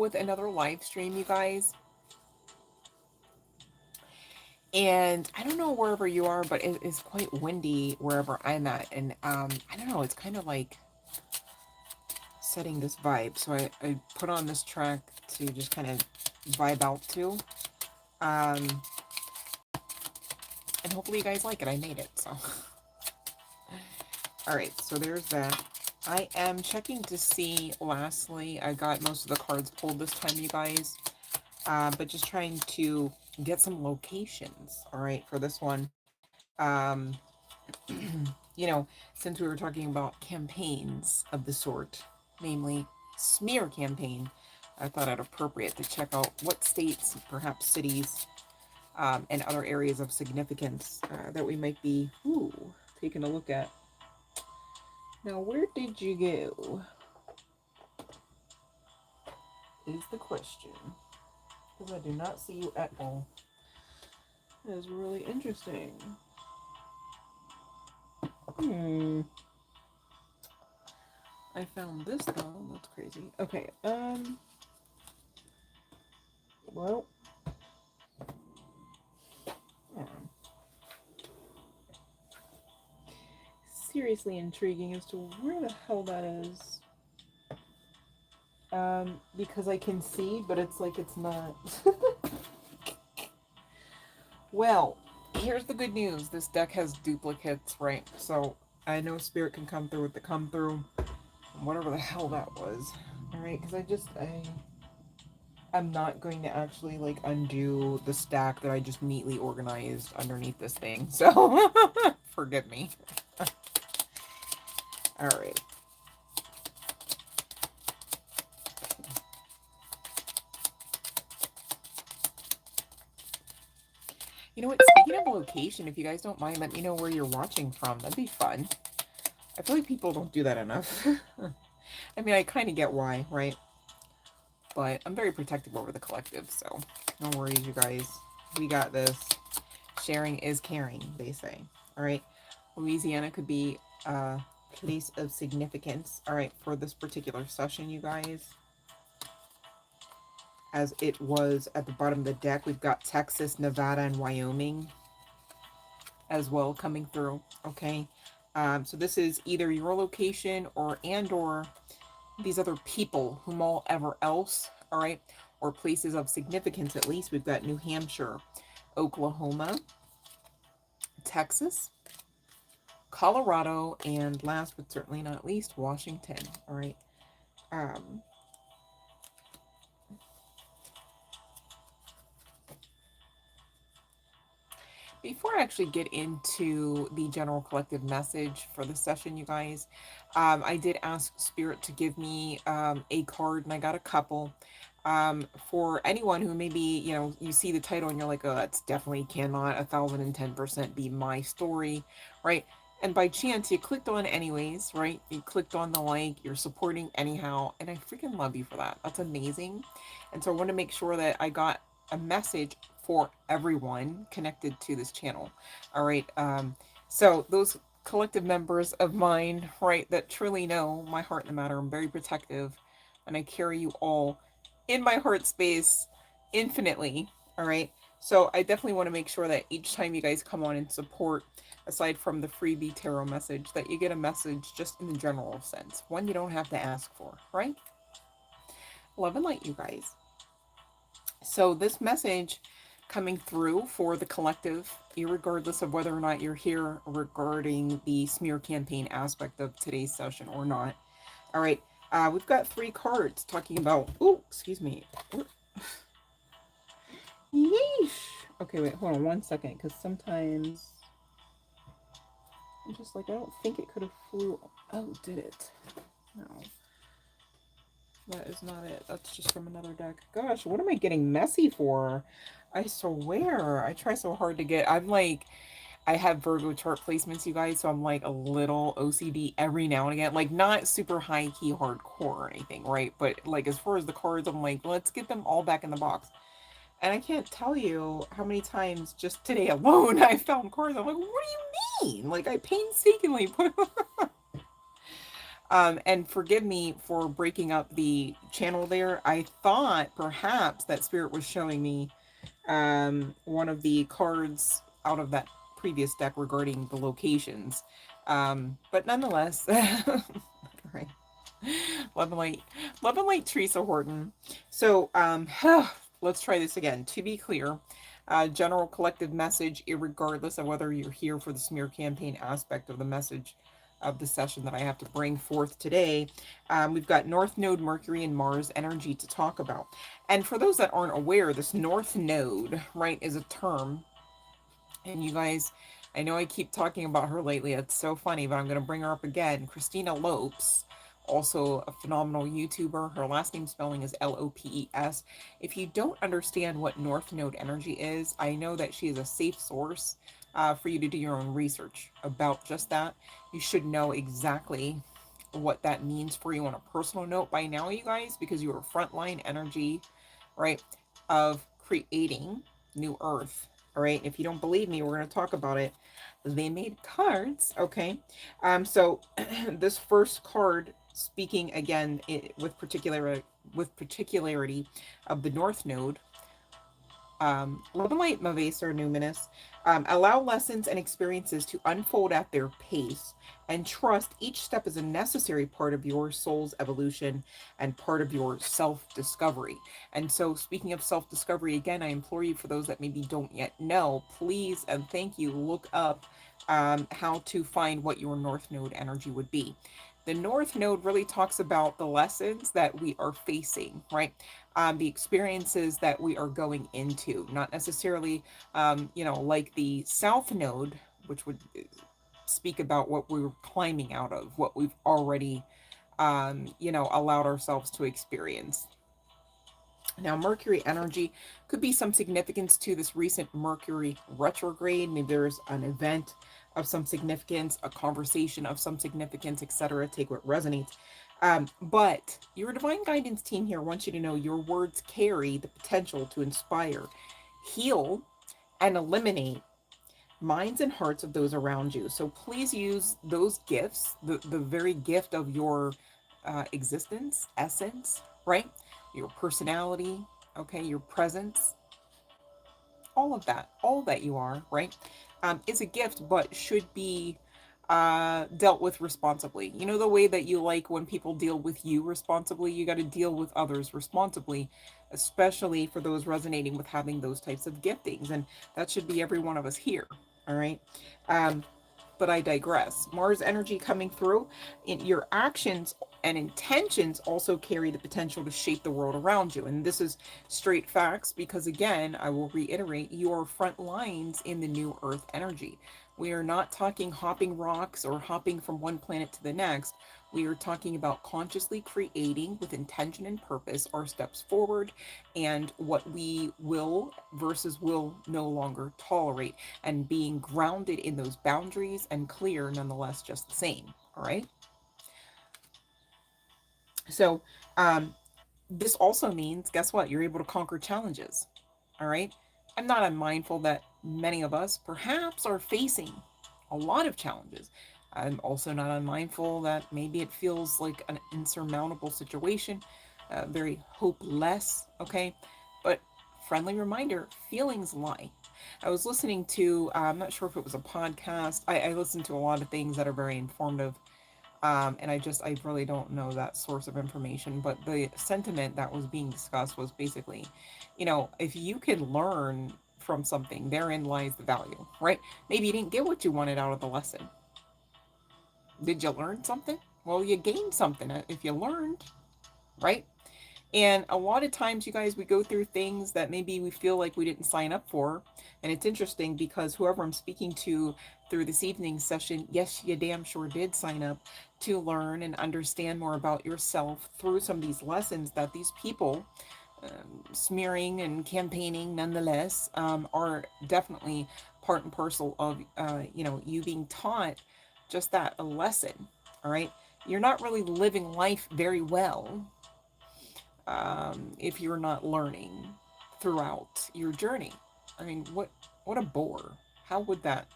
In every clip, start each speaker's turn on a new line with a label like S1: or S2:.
S1: with another live stream, you guys. And I don't know wherever you are, but it is quite windy wherever I'm at. And I don't know, it's kind of like setting this vibe. So I put on this track to just kind of vibe out to. Um, and hopefully you guys like it. I made it, so. Alright, so there's that. I am checking to see, lastly, I got most of the cards pulled this time, you guys. But just trying to get some locations, alright, for this one. You know, since we were talking about campaigns of the sort, namely smear campaign, I thought it appropriate to check out what states, perhaps cities, and other areas of significance that we might be taking a look at. Now, where did you go? Is the question. Because I do not see you at all. That is really interesting. I found this though. That's crazy. Okay, well. Seriously intriguing as to where the hell that is. Because I can see, but it's like it's not. Well, here's the good news. This deck has duplicates, right? So I know Spirit can come through with the come through. Whatever the hell that was. Alright, because I'm not going to actually like undo the stack that I just neatly organized underneath this thing. So forgive me. Alright. You know what, speaking of location, if you guys don't mind, let me know where you're watching from. That'd be fun. I feel like people don't do that enough. I mean, I kind of get why, right? But I'm very protective over the collective, so no worries, you guys. We got this. Sharing is caring, they say. Alright. Louisiana could be a place of significance, alright, for this particular session, you guys. As it was at the bottom of the deck, we've got Texas, Nevada, and Wyoming as well coming through, okay? So this is either your location or these other people, whom all ever else, all right? Or places of significance, at least. We've got New Hampshire, Oklahoma, Texas, Colorado, and last but certainly not least, Washington, all right? Before I actually get into the general collective message for the session, you guys, I did ask Spirit to give me a card, and I got a couple. For anyone who maybe, you know, you see the title and you're like, oh, that's definitely cannot 1010% be my story, right? And by chance, you clicked on anyways, right? You clicked on the like, you're supporting anyhow, and I freaking love you for that. That's amazing. And so I want to make sure that I got a message for everyone connected to this channel. All right. So those collective members of mine, right, that truly know my heart and the matter, I'm very protective, and I carry you all in my heart space infinitely. All right. So I definitely want to make sure that each time you guys come on and support, aside from the freebie tarot message, that you get a message just in the general sense. One you don't have to ask for, right? Love and light, you guys. So this message coming through for the collective, irregardless of whether or not you're here regarding the smear campaign aspect of today's session or not. All right, we've got 3 cards talking about, oh, excuse me. Yeesh. Okay, wait, hold on one second, because sometimes I'm just like, I don't think it could have flew. Oh, did it? No. That is not it. That's just from another deck. Gosh, what am I getting messy for? I swear. I try so hard to get... I'm like... I have Virgo chart placements, you guys, so I'm like a little OCD every now and again. Like, not super high-key hardcore or anything, right? But, like, as far as the cards, I'm like, let's get them all back in the box. And I can't tell you how many times just today alone I found cards. I'm like, what do you mean? Like, I painstakingly put... And forgive me for breaking up the channel there. I thought perhaps that Spirit was showing me one of the cards out of that previous deck regarding the locations. But nonetheless, right. Love and light, love and light, Teresa Horton. So, let's try this again. To be clear, general collective message, irregardless of whether you're here for the smear campaign aspect of the message of the session that I have to bring forth today. We've got North Node, Mercury, and Mars energy to talk about. And for those that aren't aware, this North Node, right, is a term. And you guys, I know I keep talking about her lately. It's so funny, but I'm going to bring her up again. Christina Lopes, also a phenomenal YouTuber. Her last name spelling is Lopes. If you don't understand what North Node energy is, I know that she is a safe source for you to do your own research about just that. You should know exactly what that means for you on a personal note by now, you guys, because you are frontline energy, right, of creating new earth. All right, if you don't believe me, we're going to talk about it. They made cards. Okay, so this first card, speaking again with particularity of the North Node, Love and Light Mavasar Numinous, allow lessons and experiences to unfold at their pace, and trust each step is a necessary part of your soul's evolution and part of your self-discovery. And so, speaking of self-discovery, again, I implore you, for those that maybe don't yet know, please and thank you, look up how to find what your North Node energy would be. The North Node really talks about the lessons that we are facing, right? The experiences that we are going into, not necessarily, like the South Node, which would speak about what we're climbing out of, what we've already, allowed ourselves to experience. Now, Mercury energy could be some significance to this recent Mercury retrograde. Maybe there's an event of some significance, a conversation of some significance, etc. Take what resonates. But your divine guidance team here wants you to know your words carry the potential to inspire, heal, and eliminate minds and hearts of those around you. So please use those gifts, the very gift of your existence, essence, right? Your personality, okay, your presence, all that you are, right, is a gift, but should be dealt with responsibly. You know, the way that you like when people deal with you responsibly, you got to deal with others responsibly, especially for those resonating with having those types of giftings. And that should be every one of us here. All right. Um, but I digress. Mars energy coming through in your actions and intentions also carry the potential to shape the world around you. And this is straight facts because, again, I will reiterate, you are front lines in the new Earth energy. We are not talking hopping rocks or hopping from one planet to the next. We are talking about consciously creating with intention and purpose our steps forward and what we will versus will no longer tolerate, and being grounded in those boundaries and clear nonetheless, just the same. All right. So, this also means, guess what? You're able to conquer challenges. All right. I'm not unmindful that many of us perhaps are facing a lot of challenges. I'm also not unmindful that maybe it feels like an insurmountable situation, very hopeless. Okay. But friendly reminder, feelings lie. I was listening to, I'm not sure if it was a podcast. I listen to a lot of things that are very informative, and I really don't know that source of information, but the sentiment that was being discussed was basically, if you can learn from something, therein lies the value, right? Maybe you didn't get what you wanted out of the lesson. Did you learn something? Well, you gained something if you learned, right? And a lot of times, you guys, we go through things that maybe we feel like we didn't sign up for. And it's interesting because whoever I'm speaking to through this evening session, yes, you damn sure did sign up to learn and understand more about yourself through some of these lessons that these people, smearing and campaigning nonetheless, are definitely part and parcel of, you being taught just that, a lesson. All right. You're not really living life very well if you're not learning throughout your journey. I mean, what a bore. How would that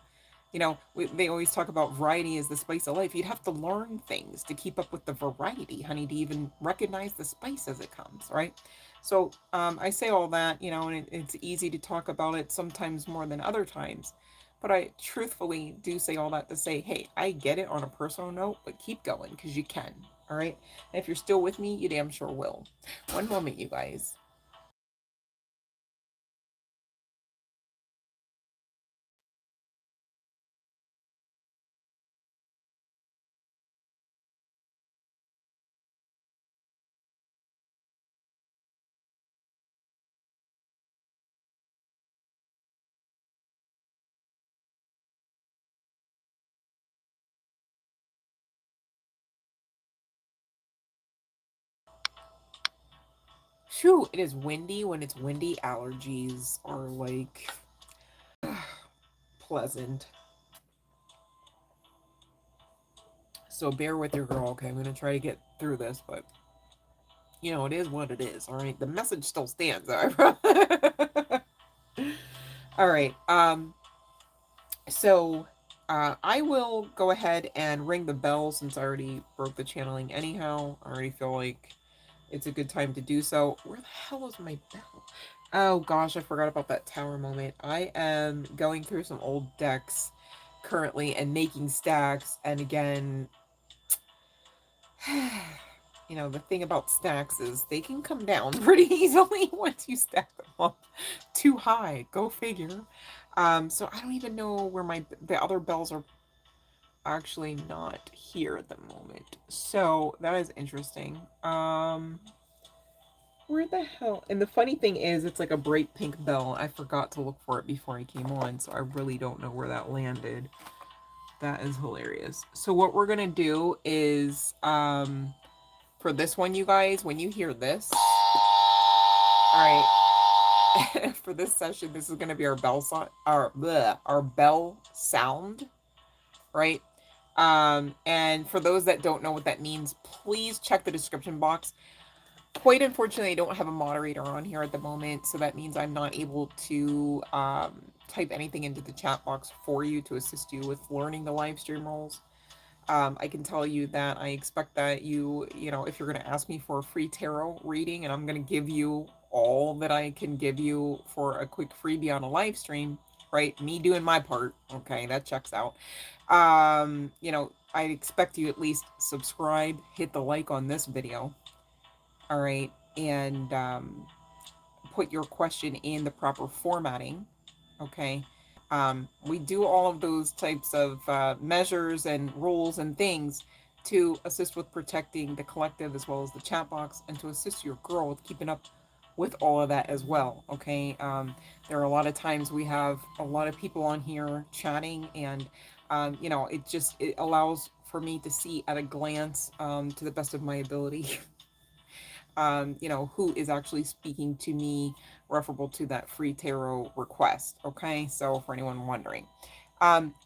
S1: They always talk about variety is the spice of life. You'd have to learn things to keep up with the variety, honey, to even recognize the spice as it comes, right? So I say all that, and it's easy to talk about it sometimes more than other times. But I truthfully do say all that to say, hey, I get it on a personal note, but keep going because you can, all right? And if you're still with me, you damn sure will. One moment, you guys. Phew, it is windy. When it's windy, allergies are like pleasant. So bear with your girl, okay? I'm gonna try to get through this, but it is what it is, all right? The message still stands, all right? All right. So I will go ahead and ring the bell since I already broke the channeling anyhow. I already feel like it's a good time to do so. Where the hell is my bell? Oh gosh, I forgot about that tower moment. I am going through some old decks currently and making stacks. And again, the thing about stacks is they can come down pretty easily once you stack them up too high. Go figure. So I don't even know where the other bells are actually not here at the moment. So that is interesting. Where the hell? And the funny thing is, it's like a bright pink bell. I forgot to look for it before I came on, so I really don't know where that landed. That is hilarious. So what we're gonna do is, for this one, you guys, when you hear this, all right, for this session, this is gonna be our bell sound, our bell sound, right? And for those that don't know what that means, please check the description box. Quite unfortunately, I don't have a moderator on here at the moment, so that means I'm not able to type anything into the chat box for you to assist you with learning the live stream rules. I can tell you that I expect that if you're going to ask me for a free tarot reading, and I'm going to give you all that I can give you for a quick freebie on a live stream, right? Me doing my part, okay, that checks out. I expect you at least subscribe, hit the like on this video, all right, and put your question in the proper formatting, okay? We do all of those types of measures and rules and things to assist with protecting the collective as well as the chat box and to assist your girl with keeping up with all of that as well, okay? There are a lot of times we have a lot of people on here chatting and it allows for me to see at a glance, to the best of my ability, who is actually speaking to me referable to that free tarot request. Okay, so for anyone wondering,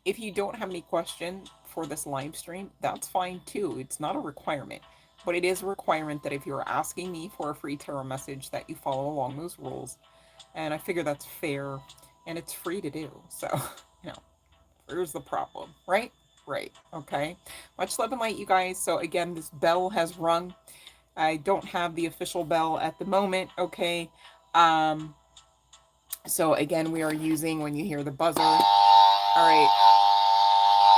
S1: if you don't have any question for this live stream, that's fine too. It's not a requirement, but it is a requirement that if you're asking me for a free tarot message, that you follow along those rules. And I figure that's fair and it's free to do. So, you know, here's the problem, right? Right. Okay. Much love and light, you guys. So again, this bell has rung. I don't have the official bell at the moment, okay? Um, so again, we are using, when you hear the buzzer, all right,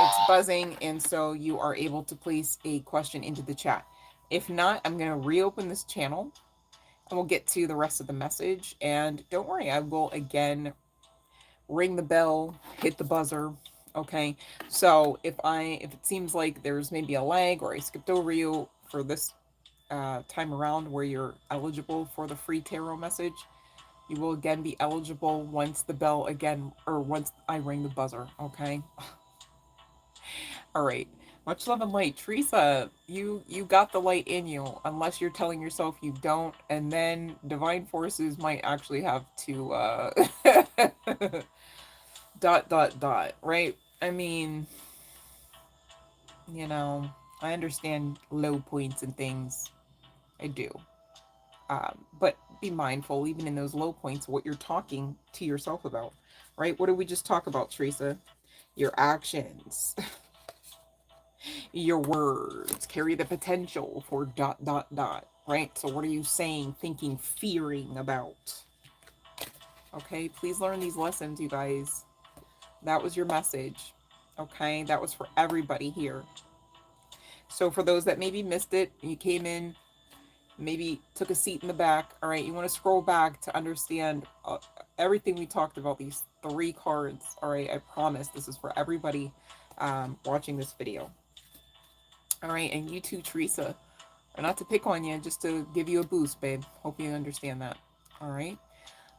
S1: it's buzzing, and so you are able to place a question into the chat. If not, I'm going to reopen this channel, and we'll get to the rest of the message, and don't worry, I will again ring the bell, hit the buzzer, okay? So if it seems like there's maybe a lag or I skipped over you for this time around where you're eligible for the free tarot message, you will again be eligible once the bell again, or once I ring the buzzer, okay? All right. Much love and light. Teresa, you got the light in you, unless you're telling yourself you don't, and then divine forces might actually have to dot dot dot, right? I mean, you know, I understand low points and things. I do. But be mindful, even in those low points, what you're talking to yourself about, right? What did we just talk about, Teresa? Your actions, your words carry the potential for dot dot dot, right? So what are you saying, thinking, fearing about? Okay, please learn these lessons, you guys. That was your message. Okay, that was for everybody here. So for those that maybe missed it, you came in, maybe took a seat in the back. All right, you want to scroll back to understand everything we talked about, these three cards. All right, I promise this is for everybody watching this video. All right, and you too, Teresa. Not to pick on you, just to give you a boost, babe. Hope you understand that. All right.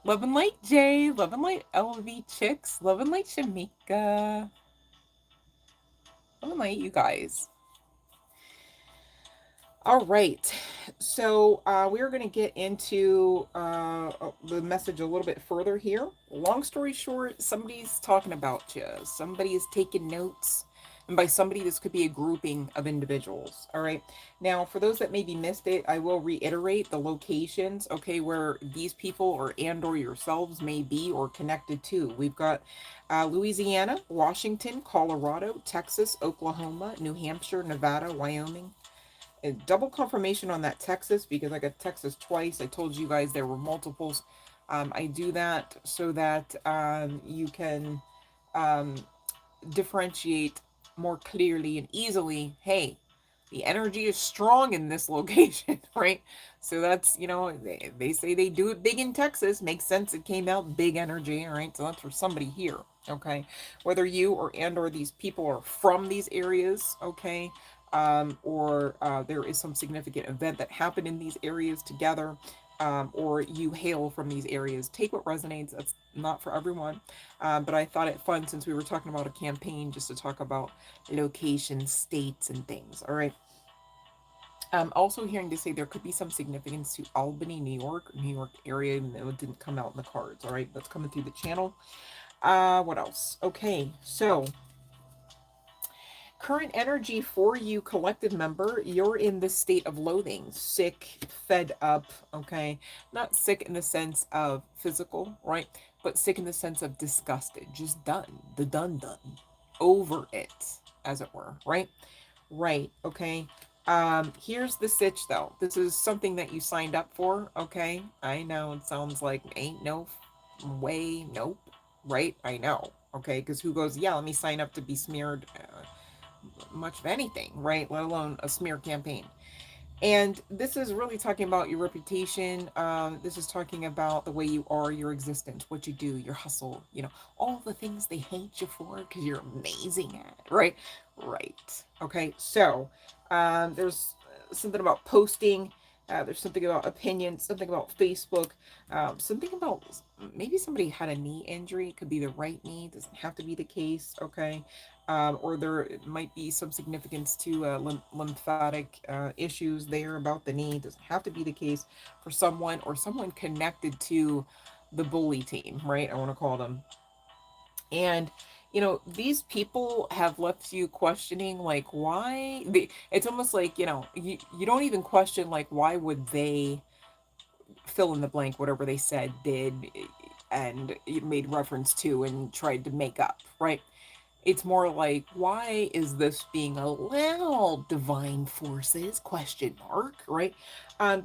S1: Love and light, Jay. Love and light, LV Chicks. Love and light, Shamika. Love and light, you guys. All right, so we're going to get into the message a little bit further here. Long story short, somebody's talking about you. Somebody is taking notes. And by somebody, this could be a grouping of individuals. All right. Now, for those that maybe missed it, I will reiterate the locations, okay, where these people or yourselves may be or connected to. We've got Louisiana, Washington, Colorado, Texas, Oklahoma, New Hampshire, Nevada, Wyoming, and double confirmation on that Texas, because I got Texas twice. I told you guys there were multiples. I do that so that you can um, differentiate more clearly and easily. Hey, the energy is strong in this location, right? So that's, they say they do it big in Texas. Makes sense. It came out big energy, all right? So that's for somebody here, okay? Whether you or these people are from these areas, okay? Or there is some significant event that happened in these areas together, or you hail from these areas. Take what resonates. That's not for everyone. But I thought it fun, since we were talking about a campaign, just to talk about locations, states, and things. All right. I'm also hearing to say there could be some significance to Albany, New York area, even though it didn't come out in the cards. All right, that's coming through the channel. What else? Okay, so current energy for you, collective member, you're in this state of loathing, sick, fed up, okay? Not sick in the sense of physical, right? But sick in the sense of disgusted, just done, the done, over it, as it were, right? Right, okay. Here's the sitch though. This is something that you signed up for, okay? I know it sounds like ain't no way, nope, right? I know, okay? Because who goes, yeah, let me sign up to be smeared? Much of anything, right? Let alone a smear campaign. And this is really talking about your reputation. This is talking about the way you are, your existence, what you do, your hustle, all the things they hate you for because you're amazing at it, right? Right. Okay. So there's something about posting. There's something about opinions, something about Facebook, something about maybe somebody had a knee injury. It could be the right knee, doesn't have to be the case, okay? Or there might be some significance to lymphatic issues there about the knee. Doesn't have to be the case for someone or someone connected to the bully team, right? I want to call them. And these people have left you questioning, like, why it's almost like, you don't even question, like, why would they fill in the blank, whatever they said, did, and made reference to and tried to make up, right? It's more like, why is this being allowed, divine forces, question mark, right?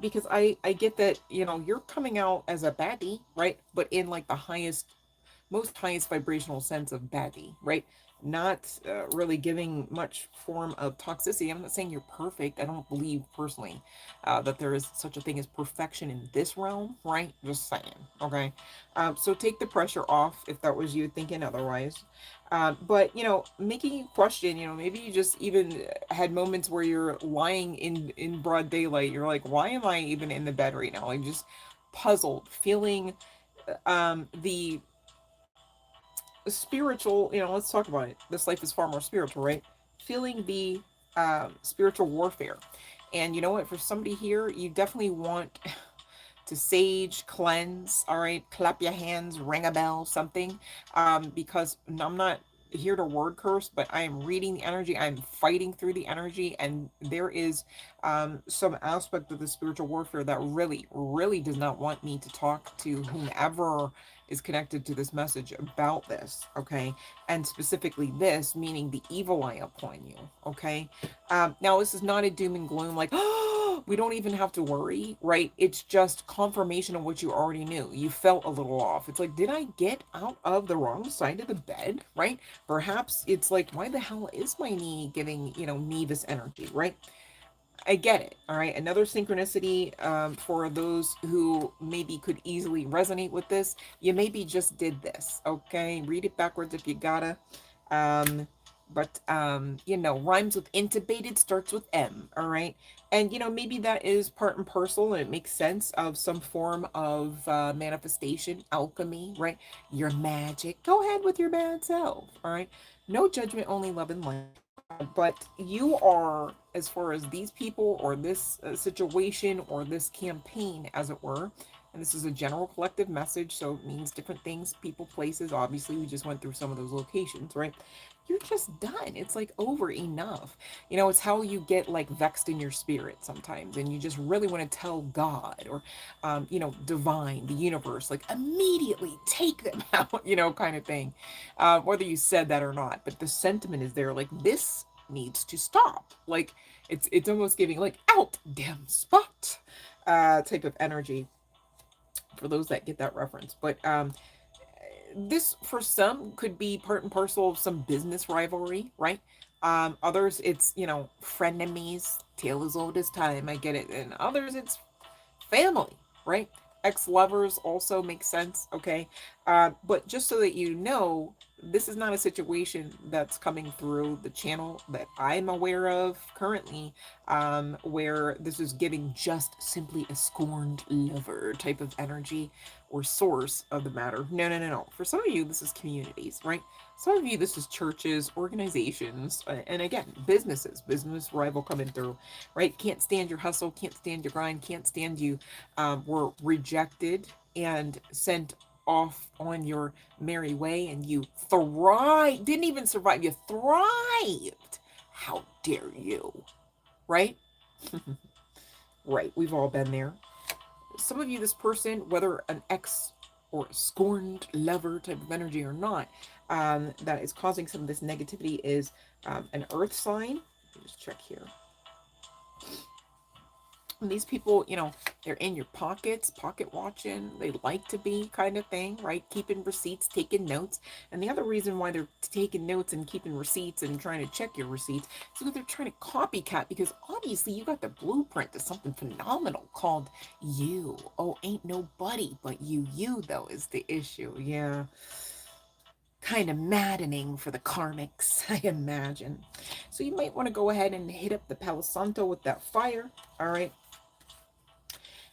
S1: Because I get that, you're coming out as a baddie, right? But in like the most highest vibrational sense of baddie, right? Not really giving much form of toxicity. I'm not saying you're perfect. I don't believe personally that there is such a thing as perfection in this realm, right? Just saying, okay? So take the pressure off if that was you thinking otherwise. But making you question, maybe you just even had moments where you're lying in broad daylight. You're like, why am I even in the bed right now? Like, just puzzled, feeling the spiritual, let's talk about it. This life is far more spiritual, right? Feeling the spiritual warfare. And you know what? For somebody here, you definitely want to sage, cleanse, all right? Clap your hands, ring a bell, something. Because I'm not here to word curse, but I am reading the energy. I'm fighting through the energy, and there is some aspect of the spiritual warfare that really, really does not want me to talk to whomever is connected to this message about this. Okay, and specifically this, meaning the evil eye upon you. Okay, now this is not a doom and gloom like. We don't even have to worry, right? It's just confirmation of what you already knew. You felt a little off. It's like, did I get out of the wrong side of the bed, right? Perhaps it's like, why the hell is my knee giving, me this energy, right? I get it. All right. Another synchronicity for those who maybe could easily resonate with this. You maybe just did this. Okay. Read it backwards if you gotta. Um, but rhymes with intubated starts with M. All right. And, maybe that is part and parcel and it makes sense of some form of manifestation, alchemy, right? Your magic. Go ahead with your bad self. All right. No judgment, only love and light. But you are, as far as these people or this situation or this campaign, as it were, and this is a general collective message, so it means different things, people, places. Obviously, we just went through some of those locations, right? You're just done. It's like over enough. It's how you get like vexed in your spirit sometimes, and you just really want to tell God or, divine, the universe, like immediately take them out, kind of thing, whether you said that or not. But the sentiment is there, like this needs to stop. Like it's almost giving like out damn spot, type of energy for those that get that reference. But this for some could be part and parcel of some business rivalry, right? Others it's frenemies, tale as old as time. I get it, and others it's family, right? Ex-lovers also makes sense, okay? But just so that you know, this is not a situation that's coming through the channel that I'm aware of currently, where this is giving just simply a scorned lover type of energy or source of the matter. No, no, no, no. For some of you, this is communities, right? Some of you, this is churches, organizations, and again, business rival coming through, right? Can't stand your hustle, can't stand your grind, can't stand you. Were rejected and sent off on your merry way, and you thrive, didn't even survive, you thrived. How dare you, right? Right, we've all been there. Some of you, this person, whether an ex or scorned lover type of energy or not, that is causing some of this negativity is an earth sign. Let me just check here. And these people, they're in your pockets, pocket watching, they like to be kind of thing, right? Keeping receipts, taking notes. And the other reason why they're taking notes and keeping receipts and trying to check your receipts is because they're trying to copycat, because obviously you got the blueprint to something phenomenal called you. Oh, ain't nobody but you though is the issue. Yeah. Kind of maddening for the karmics, I imagine. So you might want to go ahead and hit up the Palo Santo with that fire. All right,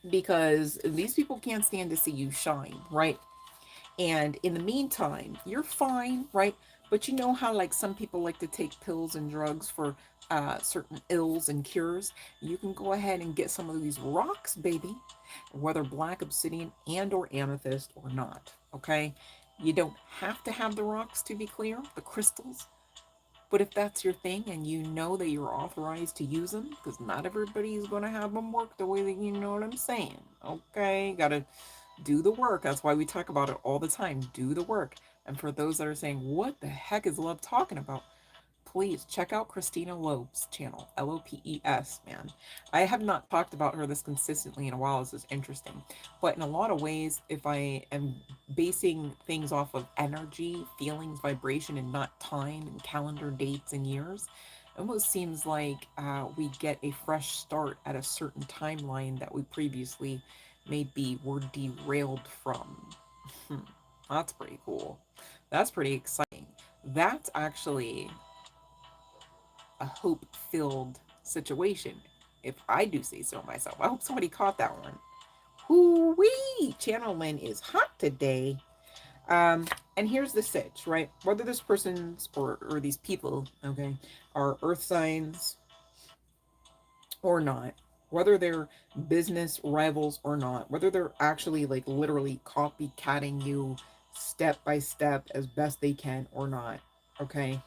S1: because these people can't stand to see you shine, right? And in the meantime, you're fine, right? But you know how, like, some people like to take pills and drugs for certain ills and cures? You can go ahead and get some of these rocks, baby, whether black obsidian and or amethyst or not, okay? You don't have to have the rocks to be clear, the crystals. But if that's your thing and you know that you're authorized to use them, because not everybody's going to have them work the way that you know what I'm saying. Okay, gotta do the work. That's why we talk about it all the time. Do the work. And for those that are saying, what the heck is love talking about? Please check out Christina Loeb's channel, Lopes, man. I have not talked about her this consistently in a while. This is interesting. But in a lot of ways, if I am basing things off of energy, feelings, vibration, and not time and calendar dates and years, it almost seems like we get a fresh start at a certain timeline that we previously maybe were derailed from. That's pretty cool. That's pretty exciting. That's actually a hope filled situation, if I do say so myself. I hope somebody caught that one. Hoo wee! Channeling is hot today. And here's the sitch, right? Whether this person's or these people, okay, are earth signs or not, whether they're business rivals or not, whether they're actually like literally copycatting you step by step as best they can or not. Okay?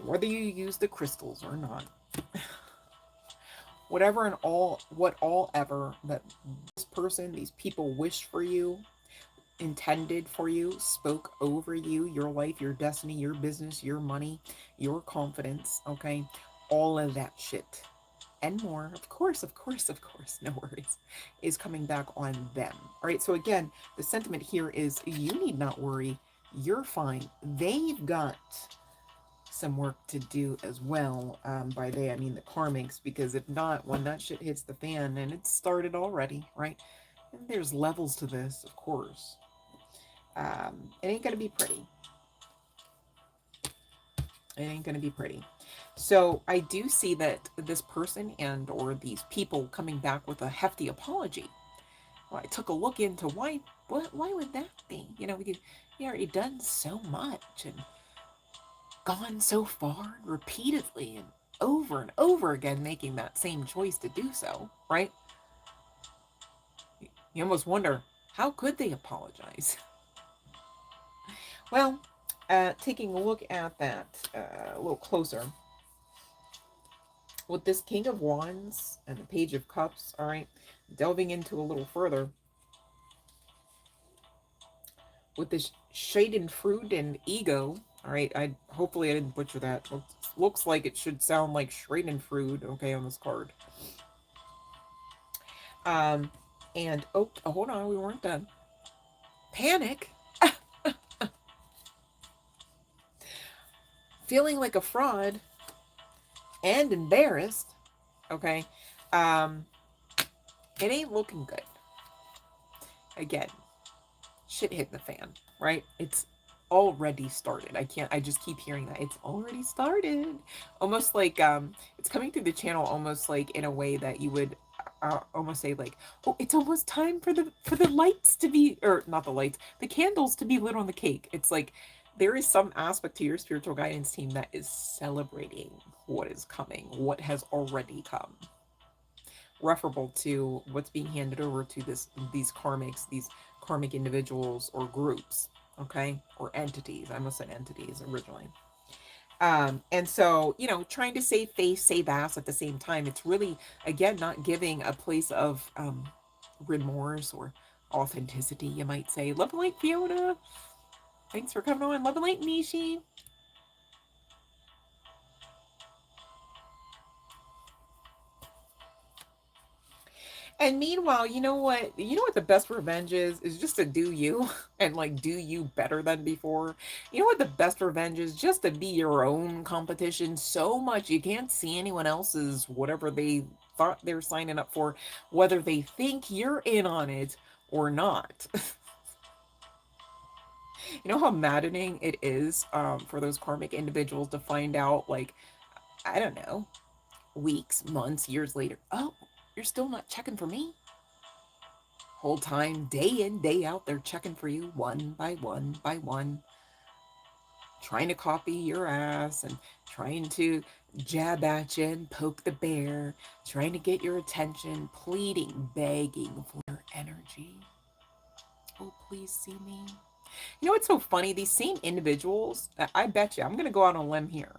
S1: Whether you use the crystals or not, whatever and all, what all ever that this person, these people wished for you, intended for you, spoke over you, your life, your destiny, your business, your money, your confidence, okay? All of that shit and more, of course, of course, of course, no worries, is coming back on them. All right, so again, the sentiment here is you need not worry. You're fine. They've got some work to do as well. By they, I mean the karmics, because if not, when that shit hits the fan, and it's started already, right? And there's levels to this, of course. It ain't gonna be pretty. It ain't gonna be pretty. So I do see that this person and or these people coming back with a hefty apology. Well, I took a look into why would that be? You know, you already done so much and gone so far repeatedly and over again making that same choice to do so, right? You almost wonder, how could they apologize? Well, taking a look at that a little closer, with this King of Wands and the Page of Cups, all right, delving into a little further, with this Schadenfreude and ego, all right, hopefully I didn't butcher that. Looks like it should sound like Schadenfreude, okay, on this card. And hold on, we weren't done. Panic, feeling like a fraud and embarrassed, okay. It ain't looking good. Again, shit hit the fan, right? It's already started. I just keep hearing that. It's already started. Almost like it's coming through the channel almost like in a way that you would almost say like, "Oh, it's almost time for the lights to be, or not the lights, the candles to be lit on the cake." It's like there is some aspect to your spiritual guidance team that is celebrating what is coming, what has already come, referable to what's being handed over to these karmics, these karmic individuals or groups, okay, or entities. I almost said entities originally. And so, you know, trying to save face, save ass at the same time. It's really, again, not giving a place of remorse or authenticity, you might say. Love and light, Fiona. Thanks for coming on. Love and light, Nishi. And meanwhile, you know what? You know what the best revenge is just to do you and like do you better than before. You know what the best revenge is? Just to be your own competition so much you can't see anyone else's whatever they thought they're signing up for, whether they think you're in on it or not. You know how maddening it is for those karmic individuals to find out, like, I don't know, weeks, months, years later, oh, you're still not checking for me? Whole time, day in, day out, they're checking for you one by one by one, trying to copy your ass and trying to jab at you and poke the bear, trying to get your attention, pleading, begging for your energy. Oh, please see me. You know what's so funny? These same individuals, I bet you, I'm going to go out on a limb here,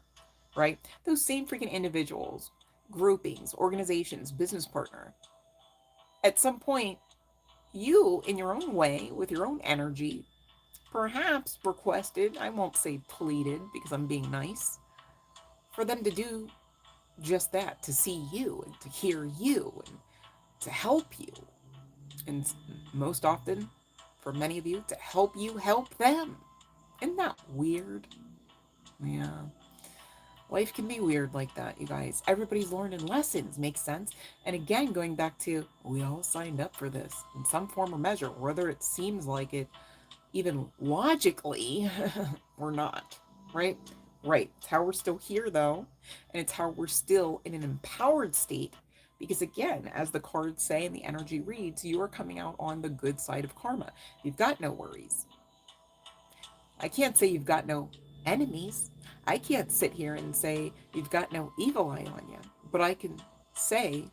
S1: right? Those same freaking individuals, groupings, organizations, business partner, at some point, you, in your own way, with your own energy, perhaps requested, I won't say pleaded because I'm being nice, for them to do just that, to see you and to hear you and to help you. And most often, for many of you, to help you help them. Isn't that weird? Yeah. Life can be weird like that, you guys. Everybody's learning lessons, makes sense. And again, going back to, we all signed up for this in some form or measure, whether it seems like it even logically or not, right? Right. It's how we're still here, though. And it's how we're still in an empowered state. Because again, as the cards say and the energy reads, you are coming out on the good side of karma. You've got no worries. I can't say you've got no enemies. I can't sit here and say you've got no evil eye on you. But I can say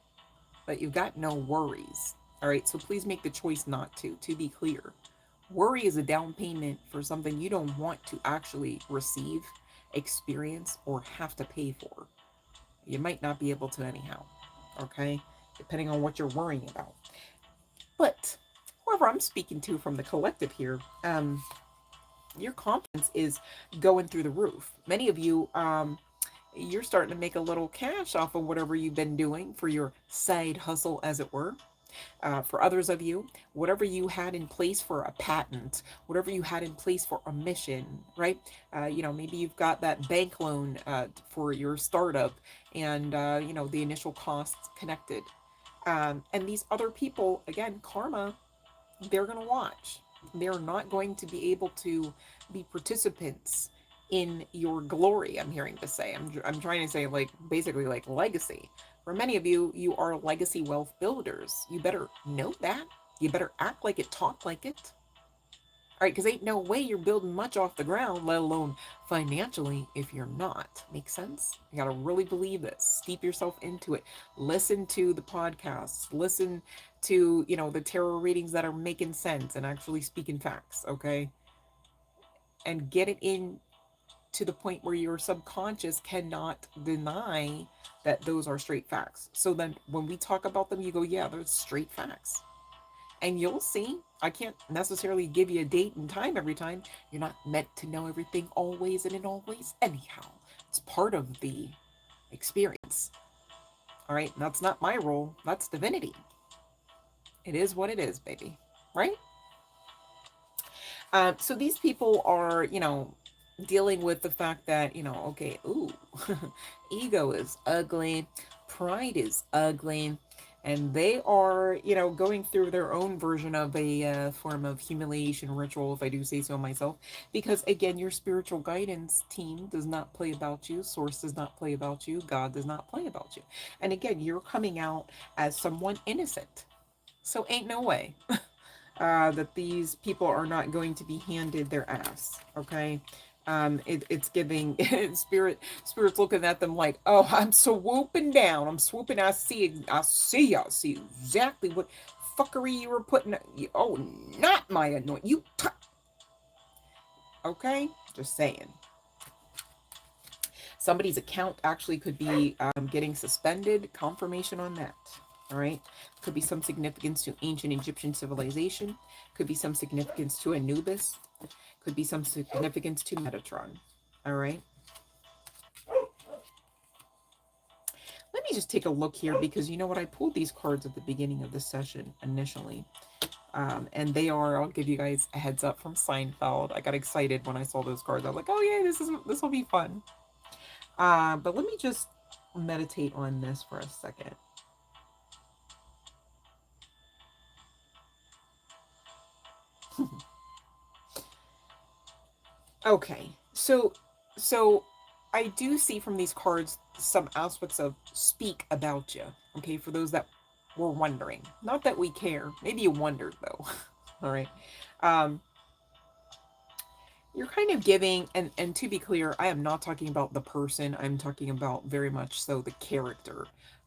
S1: that you've got no worries. All right. So please make the choice not to be clear. Worry is a down payment for something you don't want to actually receive, experience, or have to pay for. You might not be able to anyhow, okay? Depending on what you're worrying about. But whoever I'm speaking to from the collective here, your confidence is going through the roof. Many of you, you're starting to make a little cash off of whatever you've been doing for your side hustle, as it were. For others of you, whatever you had in place for a patent, whatever you had in place for a mission, right? Maybe you've got that bank loan for your startup and, the initial costs connected. And these other people, again, karma, they're going to watch. They're not going to be able to be participants in your glory. I'm hearing to say, I'm trying to say, like, basically like legacy. For many of you, you are legacy wealth builders. You better know that. You better act like it, talk like it. All right, because ain't no way you're building much off the ground, let alone financially, if you're not. Make sense? You got to really believe this. Steep yourself into it. Listen to the podcasts. Listen to, the tarot readings that are making sense and actually speaking facts, okay? And get it in to the point where your subconscious cannot deny that those are straight facts. So then when we talk about them, you go, yeah, they're straight facts. And you'll see, I can't necessarily give you a date and time every time. You're not meant to know everything always and in always anyhow. It's part of the experience. All right, that's not my role. That's divinity. It is what it is, baby. Right? So these people are, dealing with the fact that, okay, ooh, ego is ugly, pride is ugly, and they are, going through their own version of a form of humiliation ritual, if I do say so myself. Because again, your spiritual guidance team does not play about you, source does not play about you, God does not play about you. And again, you're coming out as someone innocent. So ain't no way that these people are not going to be handed their ass. Okay. It's giving spirit's looking at them like, oh, I'm swooping down. I'm swooping. I see exactly what fuckery you were putting. Oh, not my anoint. Okay. Just saying. Somebody's account actually could be getting suspended. Confirmation on that. All right. Could be some significance to ancient Egyptian civilization. Could be some significance to Anubis. Could be some significance to Metatron. All right. Let me just take a look here because you know what? I pulled these cards at the beginning of the session initially. And they are, I'll give you guys a heads up, from Seinfeld. I got excited when I saw those cards. I was like, oh yeah, this will be fun. But let me just meditate on this for a second. Okay, so I do see from these cards some aspects of speak about you. Okay, for those that were wondering, not that we care. Maybe you wondered though. All right, um, you're kind of giving, and to be clear, I am not talking about the person. I'm talking about very much so the character,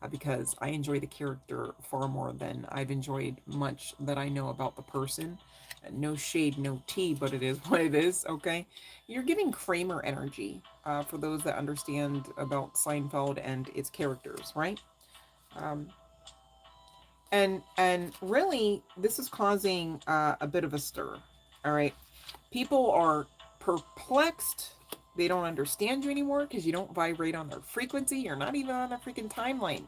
S1: because I enjoy the character far more than I've enjoyed much that I know about the person. No shade, no tea, but it is what it is. Okay, you're giving Kramer energy. For those that understand about Seinfeld and its characters, right? Um, and really, this is causing a bit of a stir. All right, people are perplexed. They don't understand you anymore because you don't vibrate on their frequency. You're not even on a freaking timeline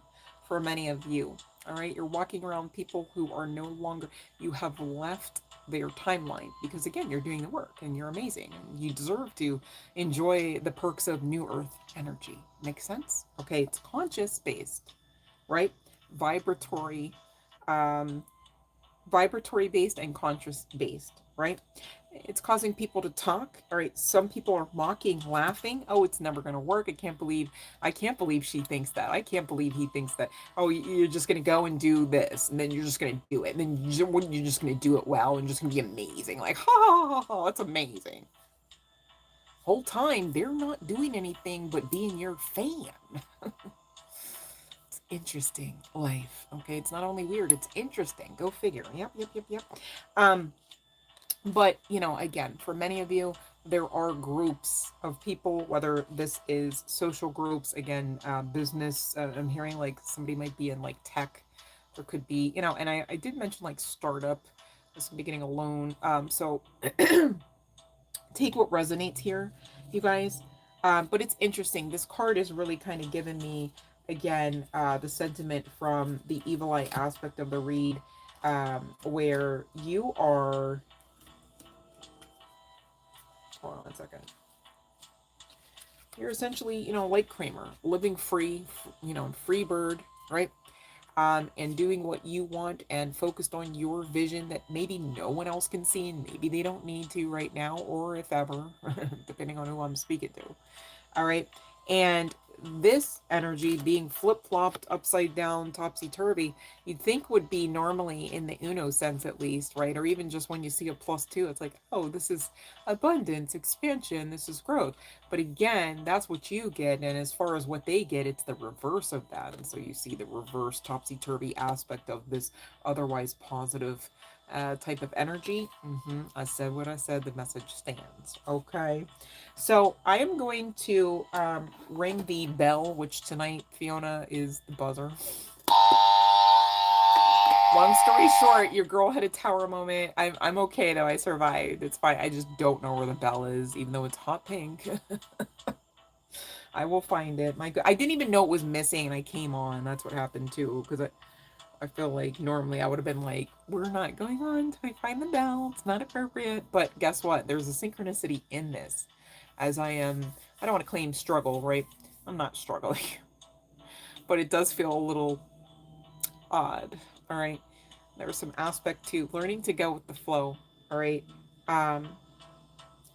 S1: for many of you. All right, you're walking around people who are no longer, you have left their timeline because again, you're doing the work and you're amazing and you deserve to enjoy the perks of new earth energy. Make sense? Okay, it's conscious based, right? Vibratory, um, vibratory based and conscious based, right? It's causing people to talk. All right, some people are mocking, laughing. Oh, it's never going to work. I can't believe she thinks that. I can't believe he thinks that. Oh, you're just going to go and do this, and then you're just going to do it, and then you're just going to do it well, and just going to be amazing. Like, ha ha ha ha, that's amazing. Whole time they're not doing anything but being your fan. It's interesting life. Okay, it's not only weird, it's interesting. Go figure. Yep. Um, But, you know, again, for many of you, there are groups of people, whether this is social groups, again, business. I'm hearing like somebody might be in like tech. There could be, you know, and I did mention like startup, somebody getting a loan. So take what resonates here, you guys. But it's interesting. This card is really kind of giving me, again, the sentiment from the evil eye aspect of the read, where you are. Hold on one second. You're essentially, you know, like Kramer, living free, you know, free bird, right? And doing what you want and focused on your vision that maybe no one else can see and maybe they don't need to right now or if ever, depending on who I'm speaking to. All right. And this energy being flip flopped upside down, topsy turvy, you'd think would be normally in the Uno sense at least, right? Or even just when you see a +2, it's like, oh, this is abundance, expansion, this is growth. But again, that's what you get. And as far as what they get, it's the reverse of that. And so you see the reverse topsy turvy aspect of this otherwise positive type of energy. I said what I said, the message stands. Okay. So I am going to ring the bell, which tonight, Fiona, is the buzzer. Long story short, your girl had a tower moment. I'm okay though. I survived. It's fine. I just don't know where the bell is, even though it's hot pink. I will find it. I didn't even know it was missing, and I came on. That's what happened too, because I feel like normally I would have been like, we're not going on till I find the bell. It's not appropriate. But guess what? There's a synchronicity in this. As I am, I don't want to claim struggle, right? I'm not struggling. But it does feel a little odd. All right. There's some aspect to learning to go with the flow. All right. Um,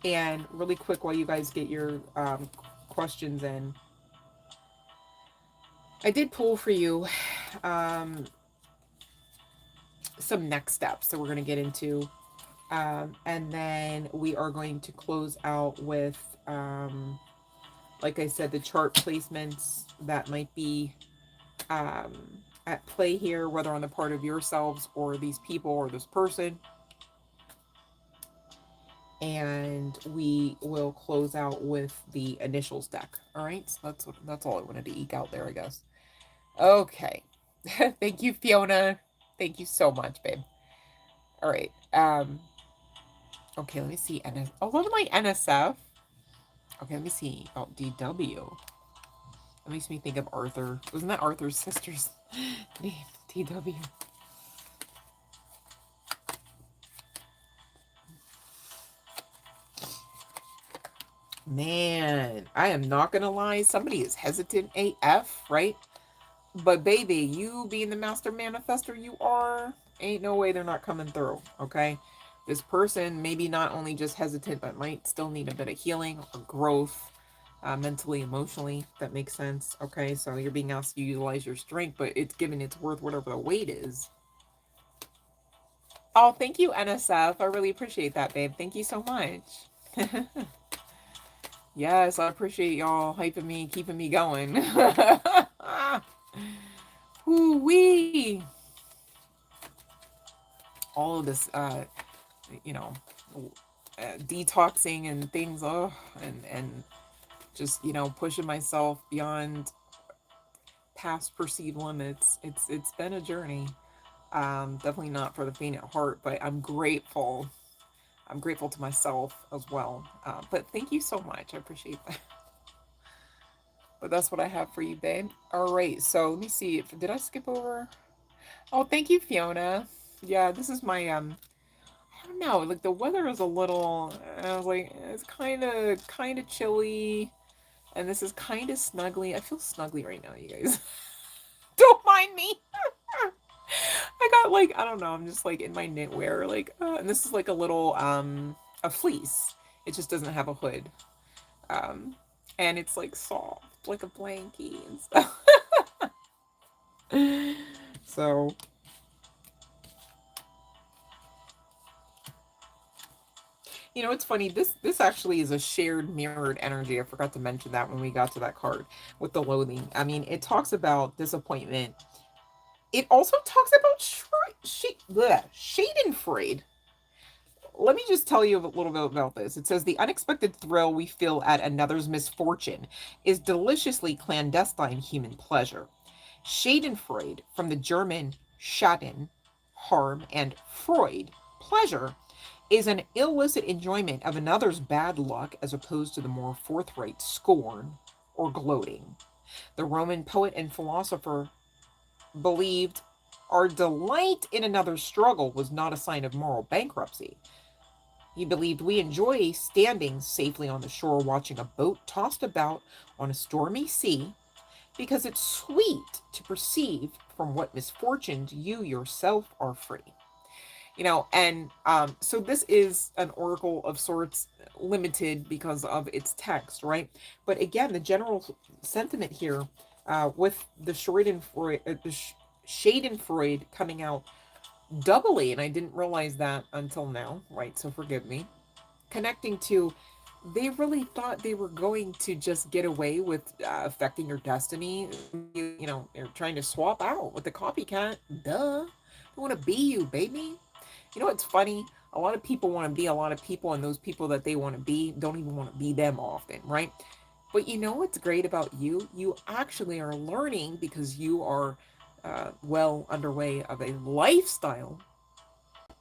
S1: and really quick while you guys get your questions in, I did pull for you um, some next steps that we're going to get into. And then we are going to close out with, like I said, the chart placements that might be um, at play here, whether on the part of yourselves or these people or this person. And we will close out with the initials deck. All right, so that's all I wanted to eke out there, I guess. Okay, thank you, Fiona. Thank you so much, babe. All right. Okay, let me see. Oh, look at my NSF. Okay, let me see. Oh, DW. That makes me think of Arthur. Wasn't that Arthur's sister's name? DW. Man, I am not gonna lie. Somebody is hesitant AF, right? But baby, you being the master manifester you are, ain't no way they're not coming through, okay? This person maybe not only just hesitant, but might still need a bit of healing or growth, mentally, emotionally. That makes sense, okay? So you're being asked to utilize your strength, but it's given its worth whatever the weight is. Oh, thank you, NSF. I really appreciate that, babe. Thank you so much. Yes, I appreciate y'all hyping me, keeping me going. Woo-wee. All of this, you know, detoxing and things, oh, and just, you know, pushing myself beyond past perceived limits. It's been a journey. Definitely not for the faint at heart, but I'm grateful. I'm grateful to myself as well. But thank you so much. I appreciate that. But that's what I have for you, babe. All right. So let me see. Did I skip over? Oh, thank you, Fiona. Yeah, this is my I don't know. Like the weather is a little. I was like, it's kind of chilly, and this is kind of snuggly. I feel snuggly right now, you guys. Don't mind me. I got like I don't know. I'm just like in my knitwear, like, and this is like a little a fleece. It just doesn't have a hood, um, and it's like soft, like a blankie and stuff. So you know, it's funny. This actually is a shared mirrored energy. I forgot to mention that when we got to that card with the loathing. I mean, it talks about disappointment. It also talks about Schadenfreude. Let me just tell you a little bit about this. It says the unexpected thrill we feel at another's misfortune is deliciously clandestine human pleasure. Schadenfreude, from the German Schaden, harm, and Freud, pleasure, is an illicit enjoyment of another's bad luck as opposed to the more forthright scorn or gloating. The Roman poet and philosopher believed our delight in another's struggle was not a sign of moral bankruptcy. He believed we enjoy standing safely on the shore watching a boat tossed about on a stormy sea because it's sweet to perceive from what misfortunes you yourself are free. And so this is an oracle of sorts, limited because of its text, right? But again, the general sentiment here, with the Schadenfreude coming out doubly, and I didn't realize that until now, right? So forgive me. Connecting to, they really thought they were going to just get away with affecting your destiny. They're trying to swap out with the copycat. Duh. They want to be you, baby. You know what's funny? A lot of people want to be a lot of people, and those people that they want to be don't even want to be them often, right? But you know what's great about you? You actually are learning because you are well underway of a lifestyle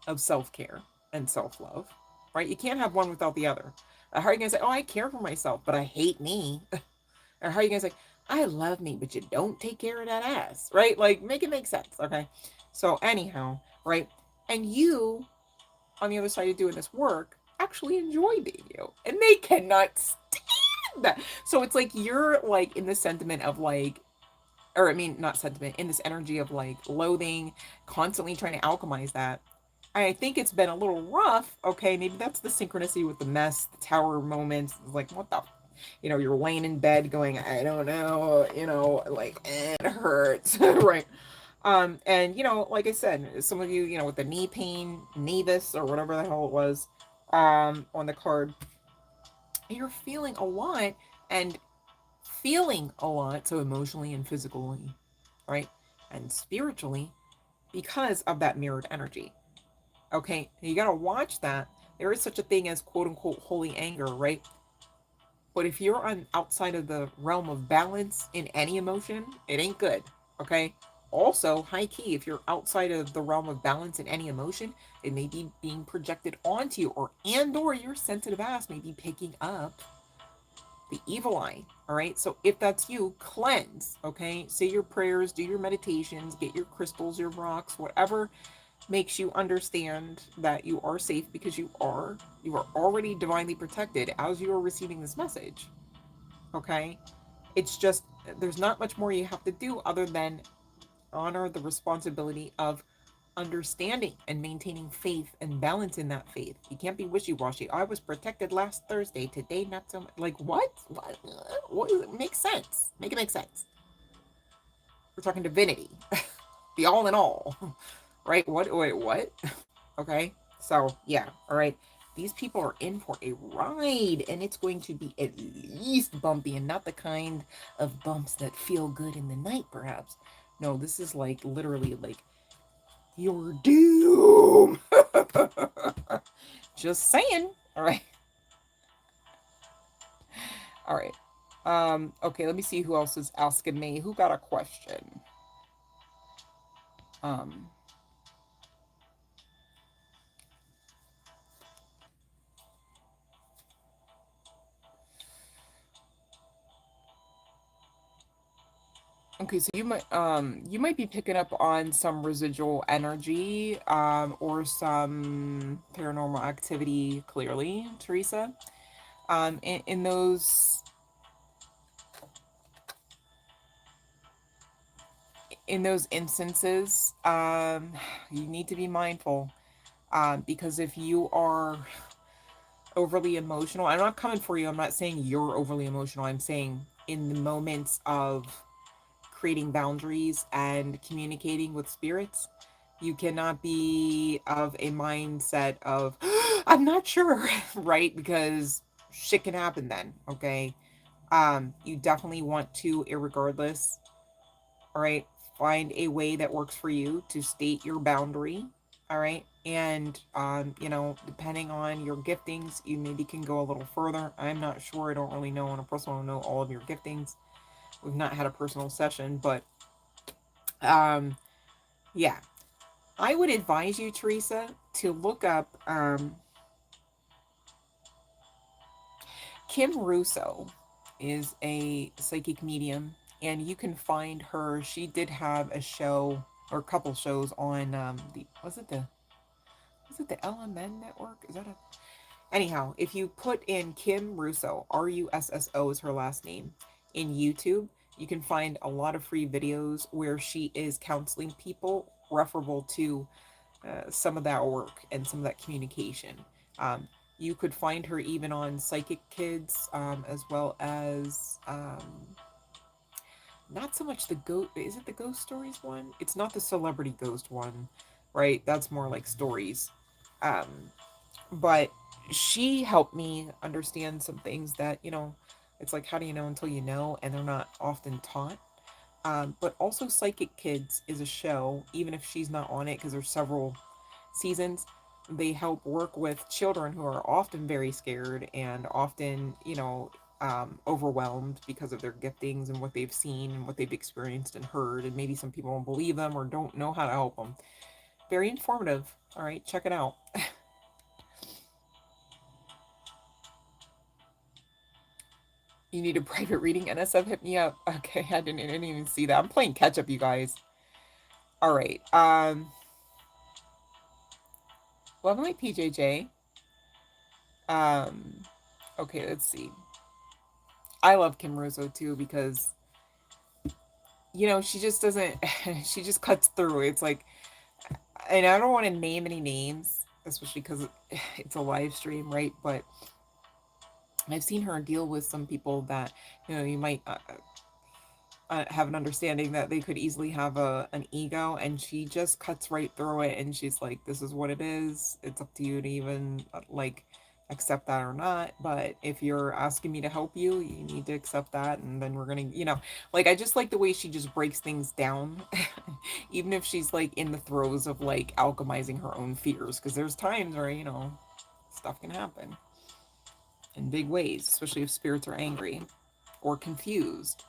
S1: of self care and self love, right? You can't have one without the other. How are you going to say, oh, I care for myself, but I hate me? Or how are you going to say, I love me, but you don't take care of that ass, right? Like, make it make sense, okay? So, anyhow, right? And you, on the other side of doing this work, actually enjoy being you. And they cannot stand that. So, it's like you're like in the sentiment of like, or I mean, not sentiment, in this energy of like loathing, constantly trying to alchemize that. I think it's been a little rough. Okay, maybe that's the synchronicity with the mess, the tower moments. Like, what the, you're laying in bed going, I don't know, like, it hurts, right? And like I said, some of you, with the knee pain, Navis, or whatever the hell it was, on the card, you're feeling a lot and feeling a lot, so emotionally and physically, right? And spiritually, because of that mirrored energy. Okay, you gotta watch that. There is such a thing as quote unquote holy anger, right? But if you're on outside of the realm of balance in any emotion, it ain't good. Okay. Also, high key, if you're outside of the realm of balance in any emotion, it may be being projected onto you, or your sensitive ass may be picking up the evil eye. All right. So if that's you, cleanse. Okay. Say your prayers, do your meditations, get your crystals, your rocks, whatever makes you understand that you are safe, because you are already divinely protected as you are receiving this message. Okay. It's just, there's not much more you have to do other than honor the responsibility of understanding and maintaining faith and balance in that faith. You can't be wishy-washy. I was protected last Thursday, today not so much. Like, what makes sense? Make it make sense. We're talking divinity. The all in all. Right? What? Okay. So yeah, all right. These people are in for a ride, and it's going to be at least bumpy, and not the kind of bumps that feel good in the night, perhaps. No, this is like literally like your doom. Just saying. All right. All right. Okay, let me see who else is asking me. Who got a question? Um, Okay, so you might be picking up on some residual energy or some paranormal activity, clearly, Teresa. In those instances, you need to be mindful, because if you are overly emotional, I'm not coming for you. I'm not saying you're overly emotional. I'm saying in the moments of creating boundaries and communicating with spirits, you cannot be of a mindset of, I'm not sure, right? Because shit can happen then, okay? You definitely want to, irregardless, all right, find a way that works for you to state your boundary, All right. And, depending on your giftings, you maybe can go a little further. I'm not sure. I don't really know on a personal know all of your giftings. We've not had a personal session, but, um, yeah. I would advise you, Teresa, to look up Kim Russo is a psychic medium, and you can find her. She did have a show or a couple shows on the was it the LMN network? Is that a anyhow? If you put in Kim Russo, Russo is her last name, in YouTube, you can find a lot of free videos where she is counseling people, referable to some of that work and some of that communication. Um, you could find her even on Psychic Kids, as well as not so much the ghost. Is it the ghost stories one? It's not the celebrity ghost one, right? That's more like stories. Um, but she helped me understand some things that it's like, how do you know until you know, and they're not often taught. But also, Psychic Kids is a show, even if she's not on it, because there's several seasons. They help work with children who are often very scared and often, overwhelmed because of their giftings and what they've seen and what they've experienced and heard. And maybe some people don't believe them or don't know how to help them. Very informative. All right, check it out. You need a private reading. NSF hit me up. Okay, I didn't even see that. I'm playing catch up, you guys. All right. Love my PJJ. Um, okay, let's see. I love Kim Russo too because she just doesn't. She just cuts through. It's like, and I don't want to name any names, especially because it's a live stream, right? But I've seen her deal with some people that you might have an understanding that they could easily have an ego, and she just cuts right through it, and she's like, this is what it is. It's up to you to even like accept that or not, but if you're asking me to help you, you need to accept that, and then we're gonna, like, I just like the way she just breaks things down. Even if she's like in the throes of like alchemizing her own fears, because there's times where stuff can happen in big ways, especially if spirits are angry or confused.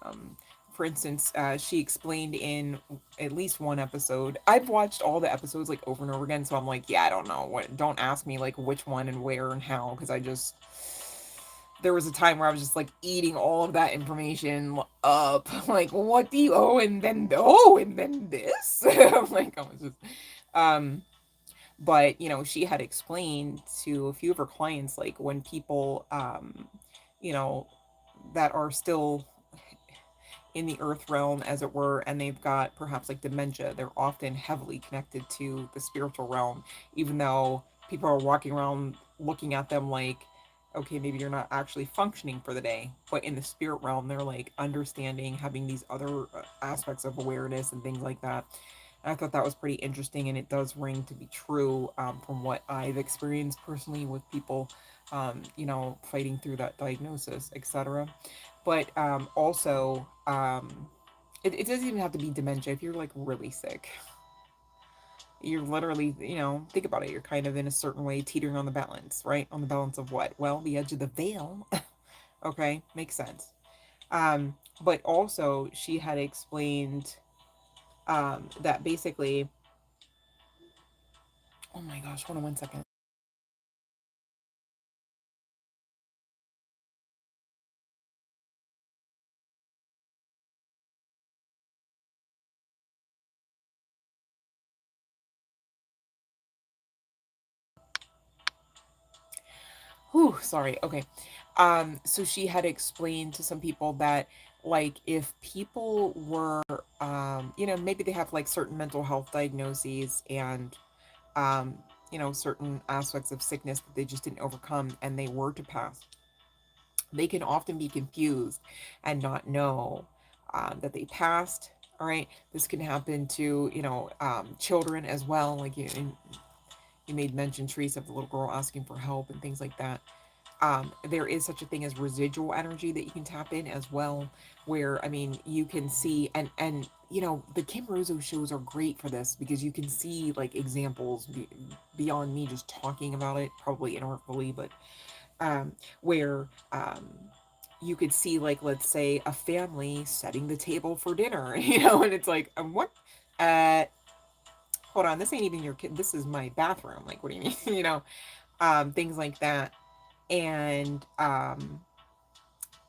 S1: um, for instance, she explained in at least one episode. I've watched all the episodes like over and over again, so I'm like, yeah, I don't know. What? Don't ask me like which one and where and how, because I just there was a time where I was just like eating all of that information up. Like, what do you and then this. I'm like, I was just um but she had explained to a few of her clients, like, when people you know that are still in the earth realm, as it were, and they've got perhaps like dementia, they're often heavily connected to the spiritual realm, even though people are walking around looking at them like, okay, maybe you're not actually functioning for the day, but in the spirit realm, they're like understanding, having these other aspects of awareness and things like that. And I thought that was pretty interesting, and it does ring to be true, from what I've experienced personally with people, fighting through that diagnosis, etc. But also, it doesn't even have to be dementia. If you're like really sick, you're literally, think about it. You're kind of in a certain way teetering on the balance, right? On the balance of what? Well, the edge of the veil. Okay, makes sense. But also, she had explained that basically, oh my gosh, hold on one second. Whew, sorry. Okay. So she had explained to some people that, like, if people were, maybe they have like certain mental health diagnoses and, um, certain aspects of sickness that they just didn't overcome and they were to pass, they can often be confused and not know that they passed. All right. This can happen to, children as well. Like you made mention, Teresa, of the little girl asking for help and things like that. There is such a thing as residual energy that you can tap in as well, where, I mean, you can see, and you know, the Kim Rosso shows are great for this because you can see like examples beyond me just talking about it, probably inartfully, but um, where you could see, like, let's say a family setting the table for dinner, you know, and it's like, what? Uh, hold on, this ain't even your kid. This is my bathroom. Like, what do you mean? You know, things like that. And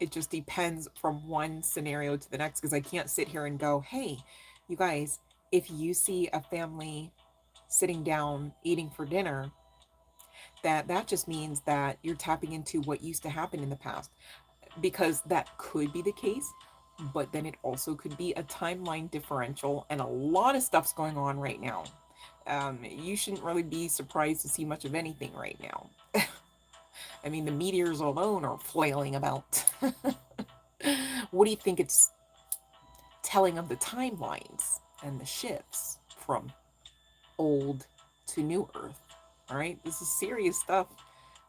S1: it just depends from one scenario to the next because I can't sit here and go, hey, you guys, if you see a family sitting down eating for dinner, that just means that you're tapping into what used to happen in the past, because that could be the case, but then it also could be a timeline differential, and a lot of stuff's going on right now. You shouldn't really be surprised to see much of anything right now. I mean, the meteors alone are flailing about. What do you think it's telling of the timelines and the shifts from old to new Earth? All right, this is serious stuff.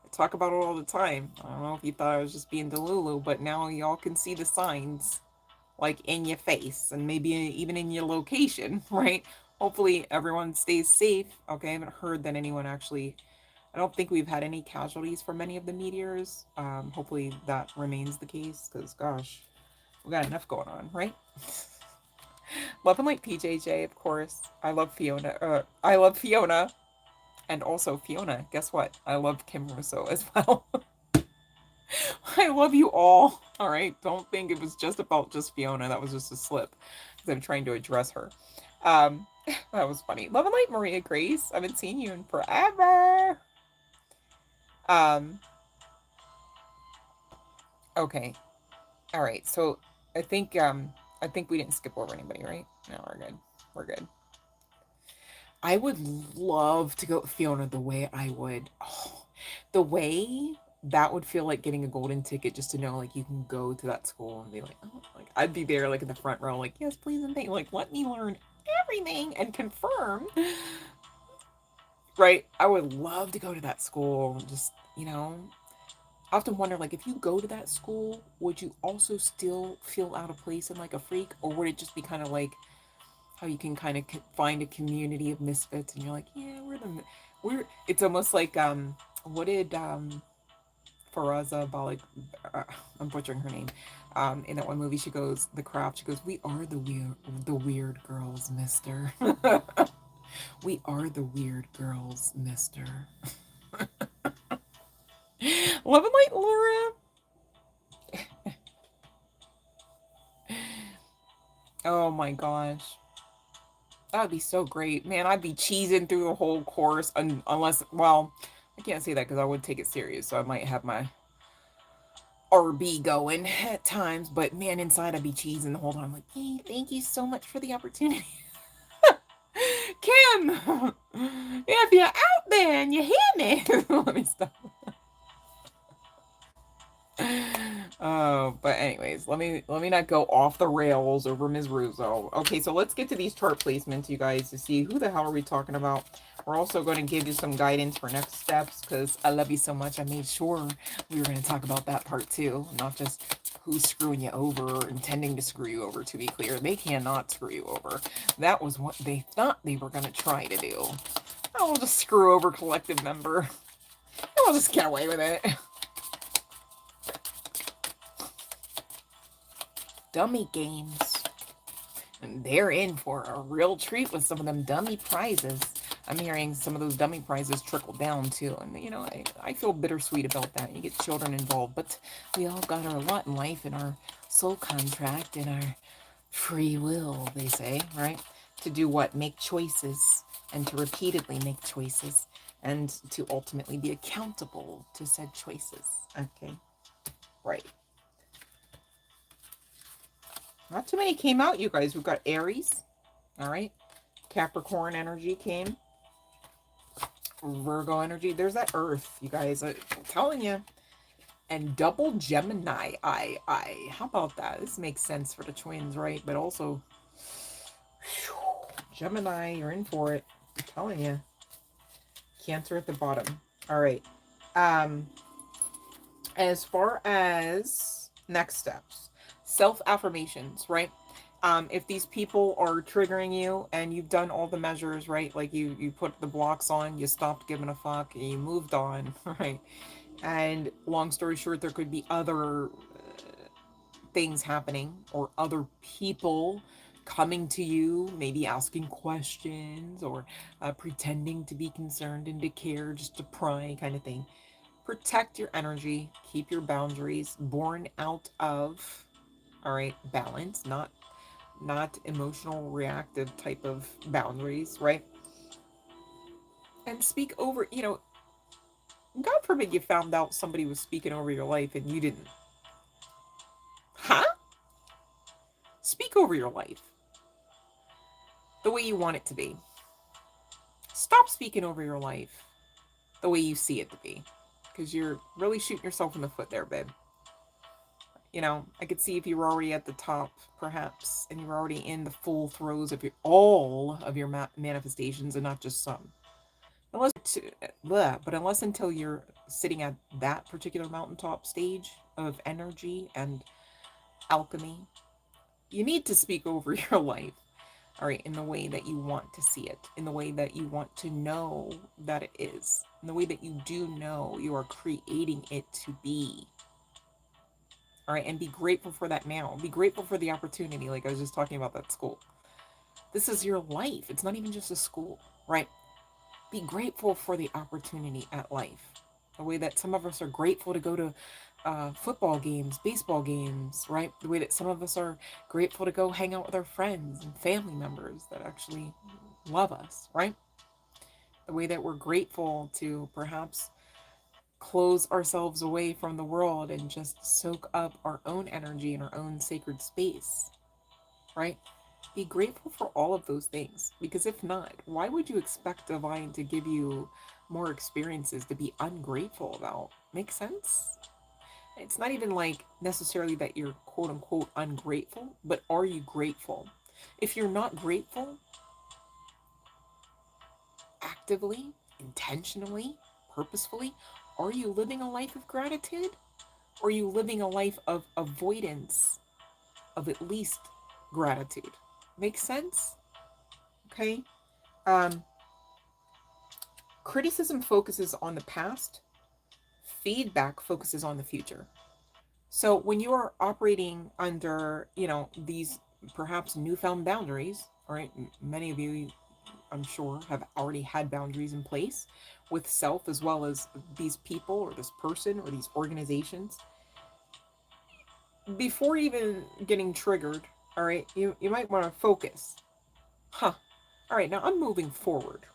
S1: I talk about it all the time. I don't know if you thought I was just being delulu, but now y'all can see the signs like in your face and maybe even in your location, right? Hopefully everyone stays safe. Okay, I haven't heard that anyone actually. I don't think we've had any casualties from any of the meteors. Hopefully that remains the case because, gosh, we got enough going on, right? Love and like PJJ, of course. I love Fiona. I love Fiona. And also Fiona, guess what? I love Kim Russo as well. I love you all. All right. Don't think it was just about just Fiona. That was just a slip because I'm trying to address her. Um, that was funny. Love and light, Maria Grace. I haven't seen you in forever. Um, okay. All right. So I think we didn't skip over anybody, right? No, we're good. We're good. I would love to go with Fiona the way I would. Oh, the way that would feel like getting a golden ticket just to know like you can go to that school and be like, oh, like I'd be there like in the front row, like, yes, please and thank you. Like, let me learn everything and confirm. Right? I would love to go to that school. Just, you know, I often wonder like if you go to that school, would you also still feel out of place and like a freak? Or would it just be kind of like how you can kind of find a community of misfits and you're like, yeah, we're it's almost like what did Faraza Balik, uh, I'm butchering her name, in that one movie, she goes, The Craft, she goes, we are the weird girls, mister. We are the weird girls, mister. Love and light, Laura. Oh my gosh, that would be so great, man. I'd be cheesing through the whole course unless, well, I can't say that because I would take it serious, so I might have my RB going at times, but man, inside I'd be cheesing the whole time. I'm like, hey, thank you so much for the opportunity. Kim, if you're out there and you hear me, let me stop. Oh, but anyways, let me not go off the rails over Ms. Russo. Okay, so let's get to these chart placements, you guys, to see who the hell are we talking about. We're also going to give you some guidance for next steps because I love you so much. I made sure we were going to talk about that part too, not just who's screwing you over or intending to screw you over. To be clear, they cannot screw you over. That was what they thought they were going to try to do. Oh, we'll just screw over collective member. We'll just get away with it. Dummy games. And they're in for a real treat with some of them dummy prizes. I'm hearing some of those dummy prizes trickle down too. And, you know, I feel bittersweet about that. You get children involved. But we all got our lot in life and our soul contract and our free will, they say, right? To do what? Make choices. And to repeatedly make choices. And to ultimately be accountable to said choices. Okay. Right. Not too many came out, you guys. We've got Aries. All right. Capricorn energy came. Virgo energy. There's that Earth, you guys. I'm telling you. And double Gemini. How about that? This makes sense for the twins, right? But also, whew, Gemini, you're in for it. I'm telling you. Cancer at the bottom. All right. Um, as far as next steps, self affirmations, right? If these people are triggering you and you've done all the measures, right? Like you put the blocks on, you stopped giving a fuck, and you moved on, right? And long story short, there could be other things happening or other people coming to you, maybe asking questions or pretending to be concerned and to care, just to pry kind of thing. Protect your energy, keep your boundaries born out of, all right, balance, not emotional reactive type of boundaries, right? And speak over, God forbid you found out somebody was speaking over your life and you didn't. Huh? Speak over your life the way you want it to be. Stop speaking over your life the way you see it to be, because you're really shooting yourself in the foot there, babe. I could see if you were already at the top, perhaps, and you were already in the full throes of all of your manifestations and not just some. But unless until you're sitting at that particular mountaintop stage of energy and alchemy, you need to speak over your life, all right, in the way that you want to see it, in the way that you want to know that it is, in the way that you do know you are creating it to be. All right, and be grateful for that now. Be grateful for the opportunity, like I was just talking about that school. This is your life. It's not even just a school, right? Be grateful for the opportunity at life. The way that some of us are grateful to go to football games, baseball games, right? The way that some of us are grateful to go hang out with our friends and family members that actually love us, right? The way that we're grateful to perhaps close ourselves away from the world and just soak up our own energy in our own sacred space, right? Be grateful for all of those things, because if not, why would you expect divine to give you more experiences to be ungrateful about? Make sense? It's not even like necessarily that you're quote unquote ungrateful, but are you grateful? If you're not grateful, actively, intentionally, purposefully, are you living a life of gratitude? Or are you living a life of avoidance of at least gratitude? Make sense? Okay. Um, Criticism focuses on the past, feedback focuses on the future. So when you are operating under, these perhaps newfound boundaries, all right, many of you, I'm sure, have already had boundaries in place with self as well as these people or this person or these organizations. Before even getting triggered, all right, you might want to focus. Huh. All right, now I'm moving forward.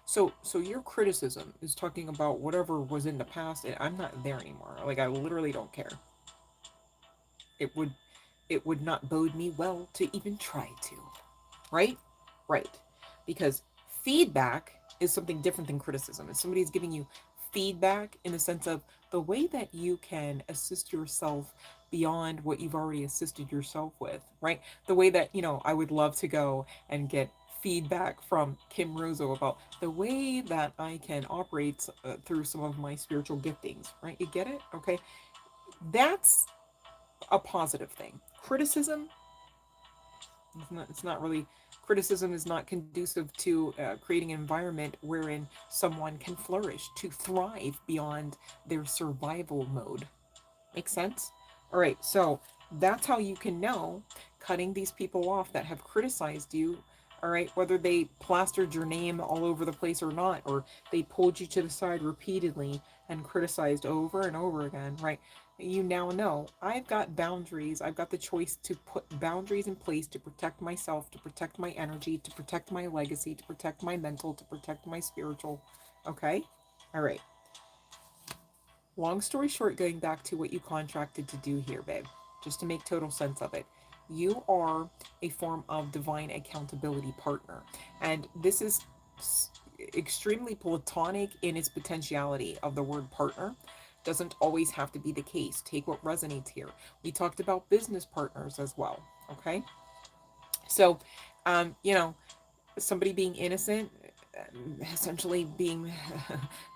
S1: So your criticism is talking about whatever was in the past, and I'm not there anymore. Like I literally don't care. It would it would not bode me well to even try to. Right? Right. Because feedback is something different than criticism. If somebody's giving you feedback in the sense of the way that you can assist yourself beyond what you've already assisted yourself with, right? The way that, I would love to go and get feedback from Kim Rozo about the way that I can operate through some of my spiritual giftings, right? You get it? Okay. That's a positive thing. Criticism, it's not really, criticism is not conducive to creating an environment wherein someone can flourish, to thrive beyond their survival mode. Make sense? All right, so that's how you can know, cutting these people off that have criticized you. All right, whether they plastered your name all over the place or not, or they pulled you to the side repeatedly and criticized over and over again, right? You now know I've got boundaries. I've got the choice to put boundaries in place to protect myself, to protect my energy, to protect my legacy, to protect my mental, to protect my spiritual. Okay? All right. Long story short, going back to what you contracted to do here, babe, just to make total sense of it, you are a form of divine accountability partner. And this is extremely platonic in its potentiality of the word partner. Doesn't always have to be the case. Take what resonates here. We talked about business partners as well. Okay. So, you know, somebody being innocent, essentially being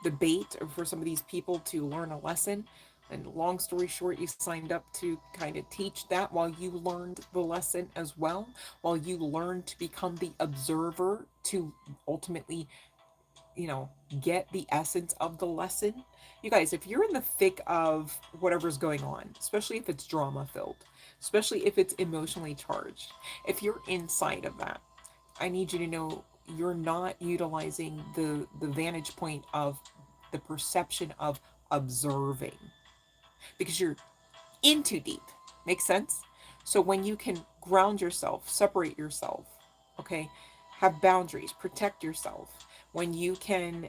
S1: the bait for some of these people to learn a lesson. And long story short, you signed up to kind of teach that while you learned the lesson as well, while you learned to become the observer to ultimately, you know, get the essence of the lesson. You guys, if you're in the thick of whatever's going on, especially if it's drama filled, especially if it's emotionally charged, if you're inside of that, I need you to know you're not utilizing the vantage point of the perception of observing because you're in too deep. Makes sense? So when you can ground yourself, separate yourself, okay, have boundaries, protect yourself. When you can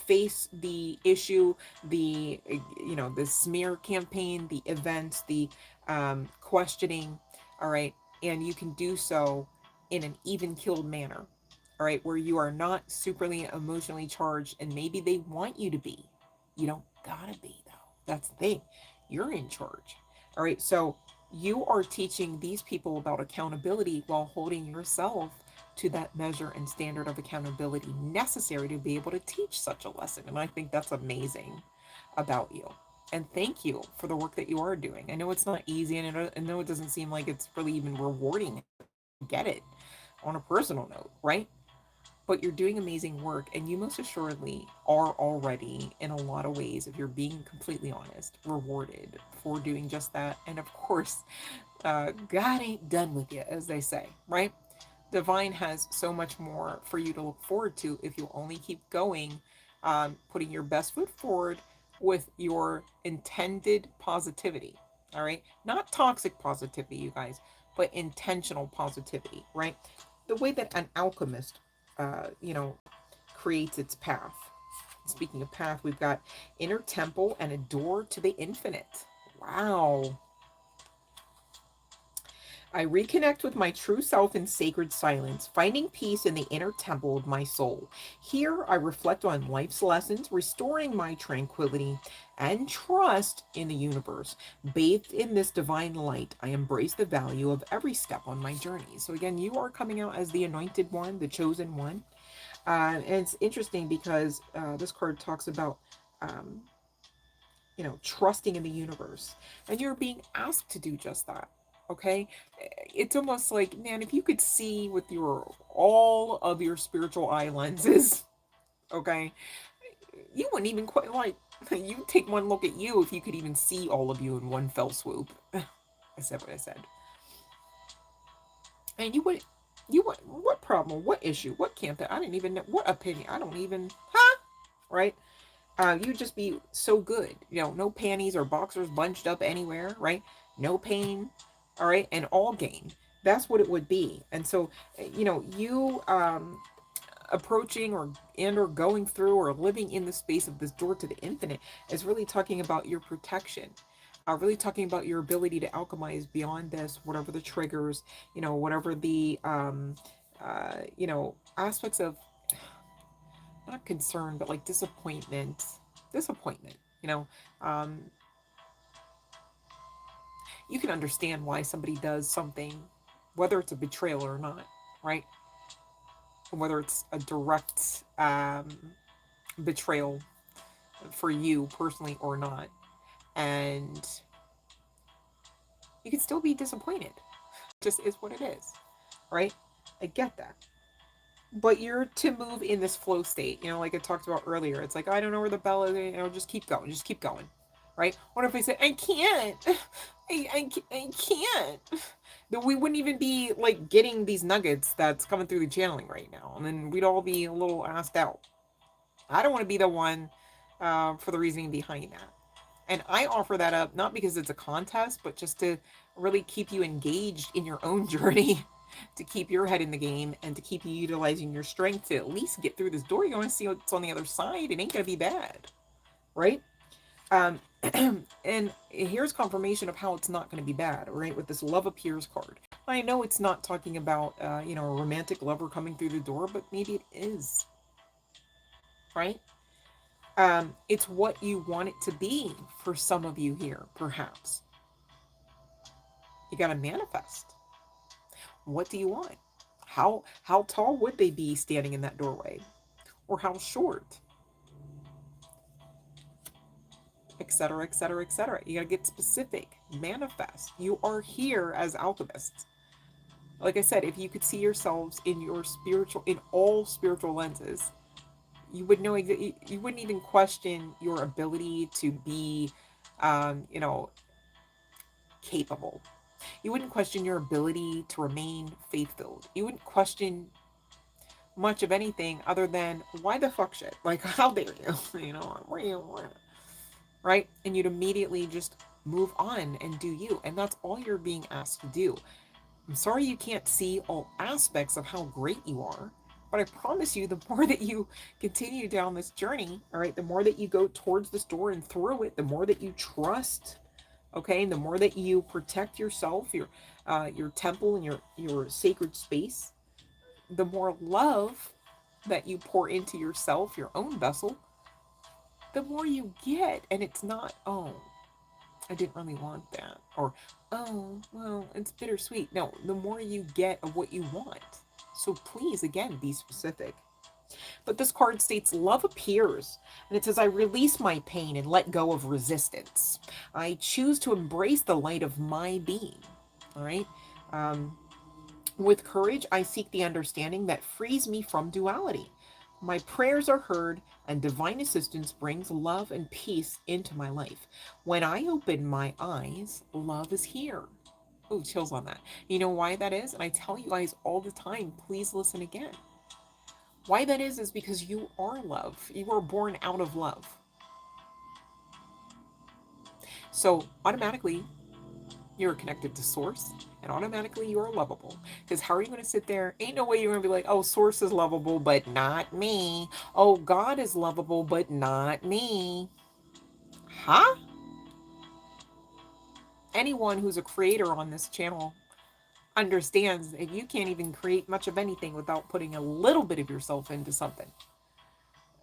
S1: face the issue, the the smear campaign, the events, the questioning, all right, and you can do so in an even keeled manner, all right, where you are not superly emotionally charged, and maybe they want you to be. You don't gotta be though. That's the thing. You're in charge. All right, so you are teaching these people about accountability while holding yourself to that measure and standard of accountability necessary to be able to teach such a lesson. And I think that's amazing about you. And thank you for the work that you are doing. I know it's not easy, and I know it doesn't seem like it's really even rewarding. I get it on a personal note, right? But you're doing amazing work, and you most assuredly are already, in a lot of ways, if you're being completely honest, rewarded for doing just that. And of course, God ain't done with you, as they say, right? Divine has so much more for you to look forward to if you only keep going, putting your best foot forward with your intended positivity. All right, not toxic positivity, you guys, but intentional positivity, right? The way that an alchemist, creates its path. Speaking of path, we've got inner temple and a door to the infinite. Wow. I reconnect with my true self in sacred silence, finding peace in the inner temple of my soul. Here, I reflect on life's lessons, restoring my tranquility and trust in the universe. Bathed in this divine light, I embrace the value of every step on my journey. So, again, you are coming out as the anointed one, the chosen one. And it's interesting because this card talks about um, trusting in the universe. And you're being asked to do just that. Okay? It's almost like, man, if you could see with your all of your spiritual eye lenses, okay, you wouldn't even quite like you take one look at you if you could even see all of you in one fell swoop. I said what I said. And you would what problem, what issue, what campaign, I didn't even know what opinion, I don't even right? You'd just be so good. No panties or boxers bunched up anywhere, right? No pain, all right, and all gain. That's what it would be. And so, you approaching or going through or living in the space of this door to the infinite is really talking about your protection. Really talking about your ability to alchemize beyond this, whatever the triggers, whatever the aspects of not concern, but like disappointment. Um, you can understand why somebody does something, whether it's a betrayal or not, right? Whether it's a direct betrayal for you personally or not, and you can still be disappointed. Just is what it is, right? I get that. But you're to move in this flow state, like I talked about earlier. It's like, I don't know where the bell is, just keep going, right? What if I said, I can't, I can't? Then we wouldn't even be like getting these nuggets that's coming through the channeling right now. And then we'd all be a little asked out. I don't want to be the one for the reasoning behind that. And I offer that up not because it's a contest, but just to really keep you engaged in your own journey, to keep your head in the game, and to keep you utilizing your strength to at least get through this door. You want to see what's on the other side. It ain't going to be bad, right? Um, and here's confirmation of how it's not going to be bad, right? With this love appears card. I know it's not talking about, a romantic lover coming through the door, but maybe it is, right? It's what you want it to be for some of you here, perhaps. You got to manifest. What do you want? How tall would they be standing in that doorway? Or how short? etc., etc., etc. You gotta get specific, manifest. You are here as alchemists. Like I said, if you could see yourselves in your spiritual, in all spiritual lenses, you would know, you wouldn't even question your ability to be, you know, capable. You wouldn't question your ability to remain faith filled. You wouldn't question much of anything other than why the fuck shit? Like, how dare you? You know, where you, right? And you'd immediately just move on and do you. And that's all you're being asked to do. I'm sorry you can't see all aspects of how great you are, but I promise you, the more that you continue down this journey, all right, the more that you go towards this door and through it, the more that you trust, okay, and the more that you protect yourself, your temple and your sacred space, the more love that you pour into yourself, your own vessel, the more you get. And it's not, oh, I didn't really want that, or oh, well, it's bittersweet. No, the more you get of what you want. So please, again, be specific. But this card states love appears, and it says, I release my pain and let go of resistance. I choose to embrace the light of my being. All right. Um, with courage, I seek the understanding that frees me from duality. My prayers are heard, and divine assistance brings love and peace into my life. When I open my eyes, love is here. Oh, chills on that. You know why that is? And I tell you guys all the time, please listen again. Why that is because you are love. You were born out of love. So automatically, you're connected to source, and automatically you are lovable. Because how are you going to sit there? Ain't no way you're going to be like, oh, source is lovable, but not me. Oh, God is lovable, but not me. Huh? Anyone who's a creator on this channel understands that you can't even create much of anything without putting a little bit of yourself into something.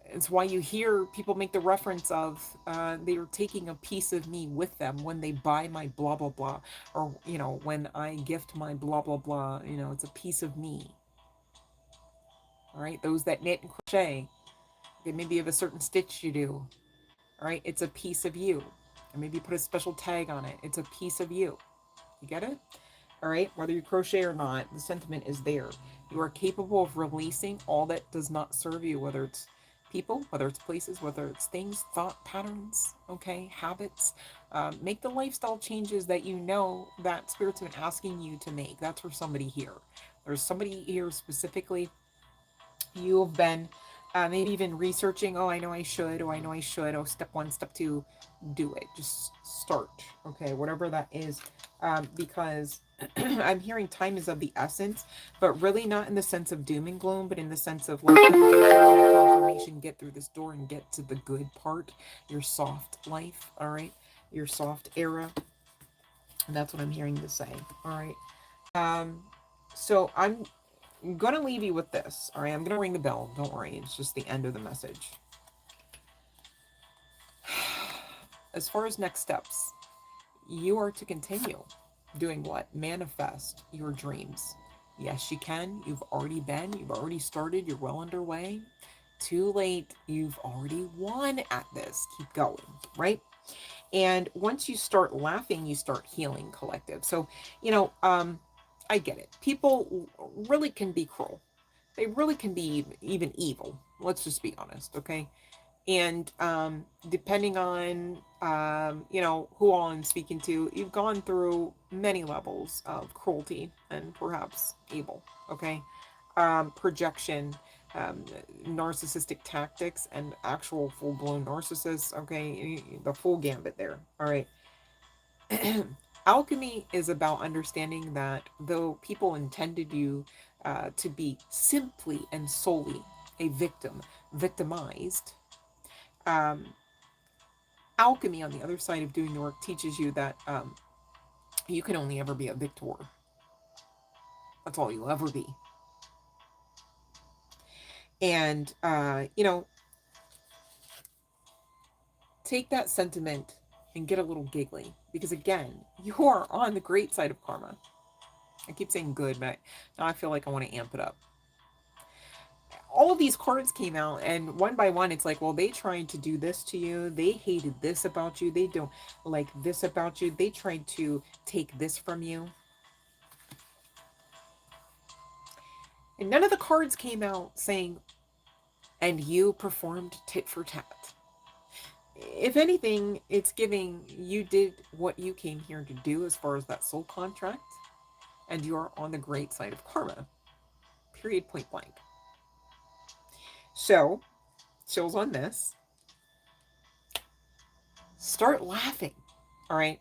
S1: It's why you hear people make the reference of they are taking a piece of me with them when they buy my blah blah blah, or you know, when I gift my blah blah blah. You know, it's a piece of me. All right, those that knit and crochet, okay, maybe you have a certain stitch you do. All right, it's a piece of you, and maybe put a special tag on it. It's a piece of you. You get it? All right, whether you crochet or not, the sentiment is there. You are capable of releasing all that does not serve you, whether it's people, whether it's places, whether it's things, thought patterns, okay, habits. Make the lifestyle changes that you know that Spirit's been asking you to make. That's for somebody here. There's somebody here specifically. You have been maybe even researching, oh, I know I should, oh, I know I should, oh, step one, step two, do it. Just start, okay, whatever that is. Because I'm hearing time is of the essence, but really not in the sense of doom and gloom, but in the sense of like, confirmation, get through this door and get to the good part, your soft life, all right, your soft era. And that's what I'm hearing to say, all right. So I'm going to leave you with this, all right. I'm going to ring the bell. Don't worry. It's just the end of the message. As far as next steps, you are to continue doing what? Manifest your dreams. Yes, you can. You've already been. You've already started. You're well underway. Too late. You've already won at this. Keep going, right? And once you start laughing, you start healing, collective. So, you know, I get it. People really can be cruel. They really can be even evil. Let's just be honest, okay? And depending on you know, who all I'm speaking to, you've gone through many levels of cruelty and perhaps evil, okay? Projection, narcissistic tactics, and actual full-blown narcissists, okay? The full gambit there, all right? Alchemy is about understanding that though people intended you to be simply and solely a victim, victimized, um, alchemy on the other side of doing the work teaches you that you can only ever be a victor. That's all you'll ever be. And, you know, take that sentiment and get a little giggly. Because again, you are on the great side of karma. I keep saying good, but now I feel like I want to amp it up. all of these cards came out, and one by one it's like, well, they tried to do this to you, they hated this about you, they don't like this about you, they tried to take this from you. And none of the cards came out saying, and you performed tit for tat. If anything, it's giving you did what you came here to do as far as that soul contract, and you are on the great side of karma. Period, point blank. So, chills on this. Start laughing, all right?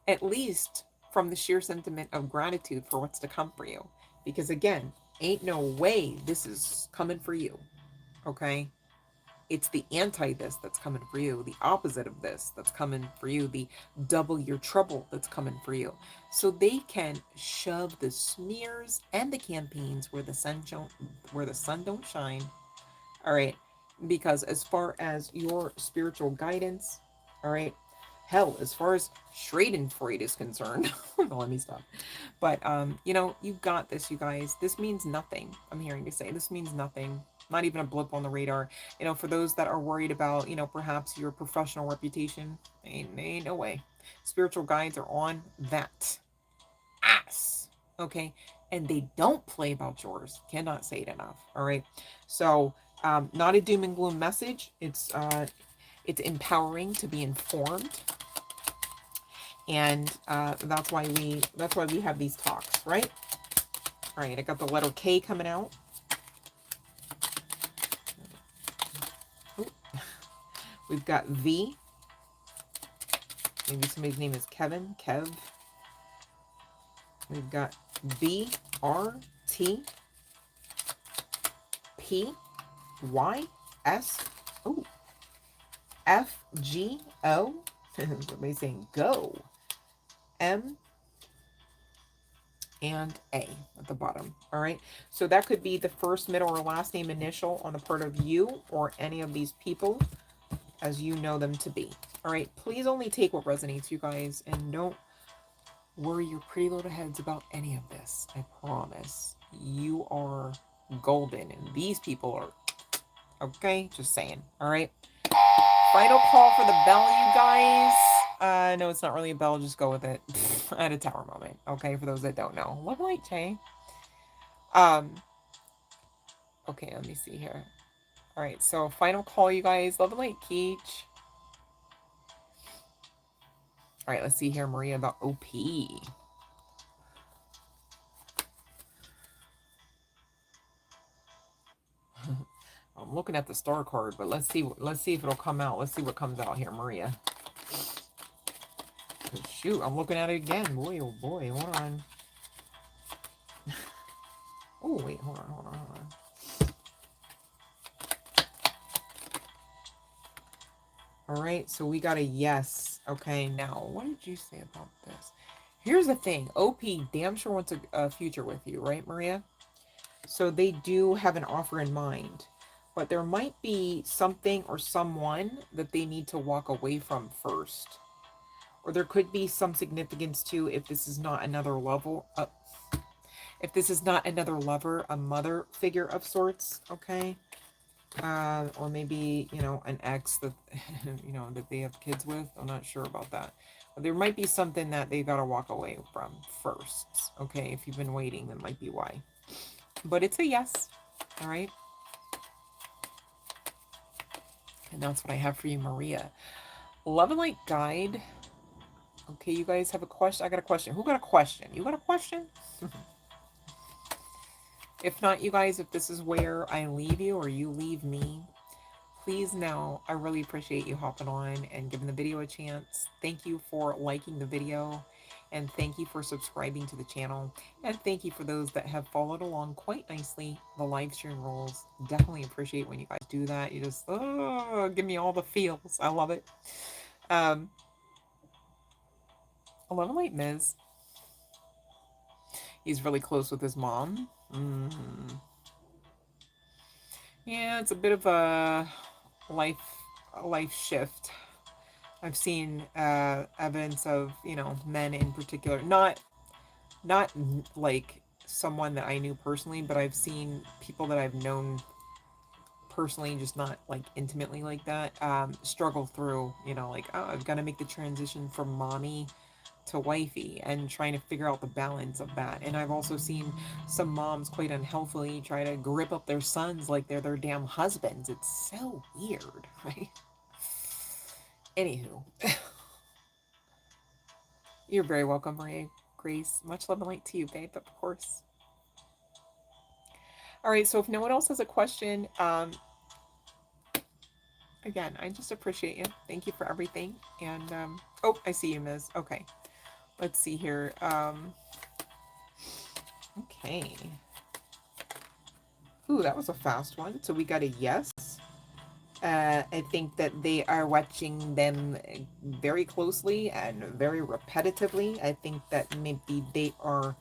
S1: At least from the sheer sentiment of gratitude for what's to come for you. Because again, ain't no way this is coming for you, okay? It's the anti this that's coming for you, the opposite of this that's coming for you, the double your trouble that's coming for you. So they can shove the smears and the campaigns where the sun don't shine. All right, because as far as your spiritual guidance, all right, hell, as far as Schadenfreude is concerned, let me stop. But you know, you got this, you guys. This means nothing. I'm hearing you say this means nothing. Not even a blip on the radar. You know, for those that are worried about, you know, perhaps your professional reputation, ain't no way. Spiritual guides are on that ass. Okay. And they don't play about yours. Cannot say it enough. All right. So not a doom and gloom message. It's empowering to be informed. And that's why we have these talks, right? All right, I got the letter K coming out. Ooh. We've got V. Maybe somebody's name is Kevin, Kev. We've got B, R, T, P, Y, S, oh, F, G, O. Somebody's saying go. M, and A at the bottom. All right. So that could be the first, middle, or last name initial on the part of you or any of these people as you know them to be. All right. Please only take what resonates, you guys, and don't worry your pretty little heads about any of this. I promise. You are golden, and these people are okay. Just saying. All right. Final call for the bell, you guys. No, it's not really a bell. Just go with it. I had a tower moment. Okay, for those that don't know. Love light, Jay. Okay, let me see here. All right, so final call, you guys. Love light, Keech. All right, let's see here, Maria, about OP. I'm looking at the star card, but let's see if it'll come out. Let's see what comes out here, Maria. Shoot, I'm looking at it again. Boy, oh boy, hold on. Oh, wait, hold on. All right, so we got a yes. Okay, now, what did you say about this? Here's the thing. OP damn sure wants a future with you, right, Maria? So they do have an offer in mind. But there might be something or someone that they need to walk away from first. Or there could be some significance to if this is not another level. If this is not another lover, a mother figure of sorts, okay? Or maybe, you know, an ex that, you know, that they have kids with. I'm not sure about that. But there might be something that they got to walk away from first, okay? If you've been waiting, that might be why. But it's a yes, all right? And that's what I have for you, Maria. Love and Light Guide. Okay, you guys have a question? I got a question. Who got a question? You got a question? If not, you guys, if this is where I leave you or you leave me, please know I really appreciate you hopping on and giving the video a chance. Thank you for liking the video. And thank you for subscribing to the channel. And thank you for those that have followed along quite nicely the live stream rules. Definitely appreciate when you guys do that. You just give me all the feels. I love it. 11 Light Miz. He's really close with his mom. Yeah, it's a bit of a life shift. I've seen evidence of, you know, men in particular, not like someone that I knew personally, but I've seen people that I've known personally, just not like intimately like that, struggle through, you know, like, oh, I've got to make the transition from mommy to wifey and trying to figure out the balance of that. And I've also seen some moms quite unhealthily try to grip up their sons like they're their damn husbands. It's so weird, right? Anywho, you're very welcome, Maria Grace. Much love and light to you, babe, of course. All right, so if no one else has a question, again, I just appreciate you. Thank you for everything. And oh, I see you, Ms. Okay, let's see here. Okay. Ooh, that was a fast one. So we got a yes. I think that they are watching them very closely and very repetitively. I think that maybe they are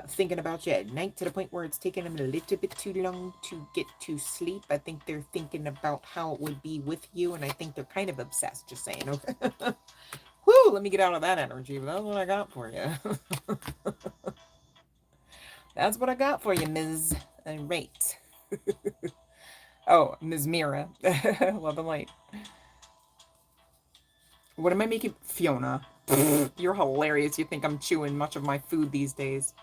S1: thinking about you at night to the point where it's taking them a little bit too long to get to sleep. I think they're thinking about how it would be with you, and I think they're kind of obsessed. Just saying. Okay. Woo! Let me get out of that energy. But that's what I got for you. That's what I got for you, Ms. Right. Oh, Ms. Mira. Love and light. What am I making? Fiona. You're hilarious. You think I'm chewing much of my food these days.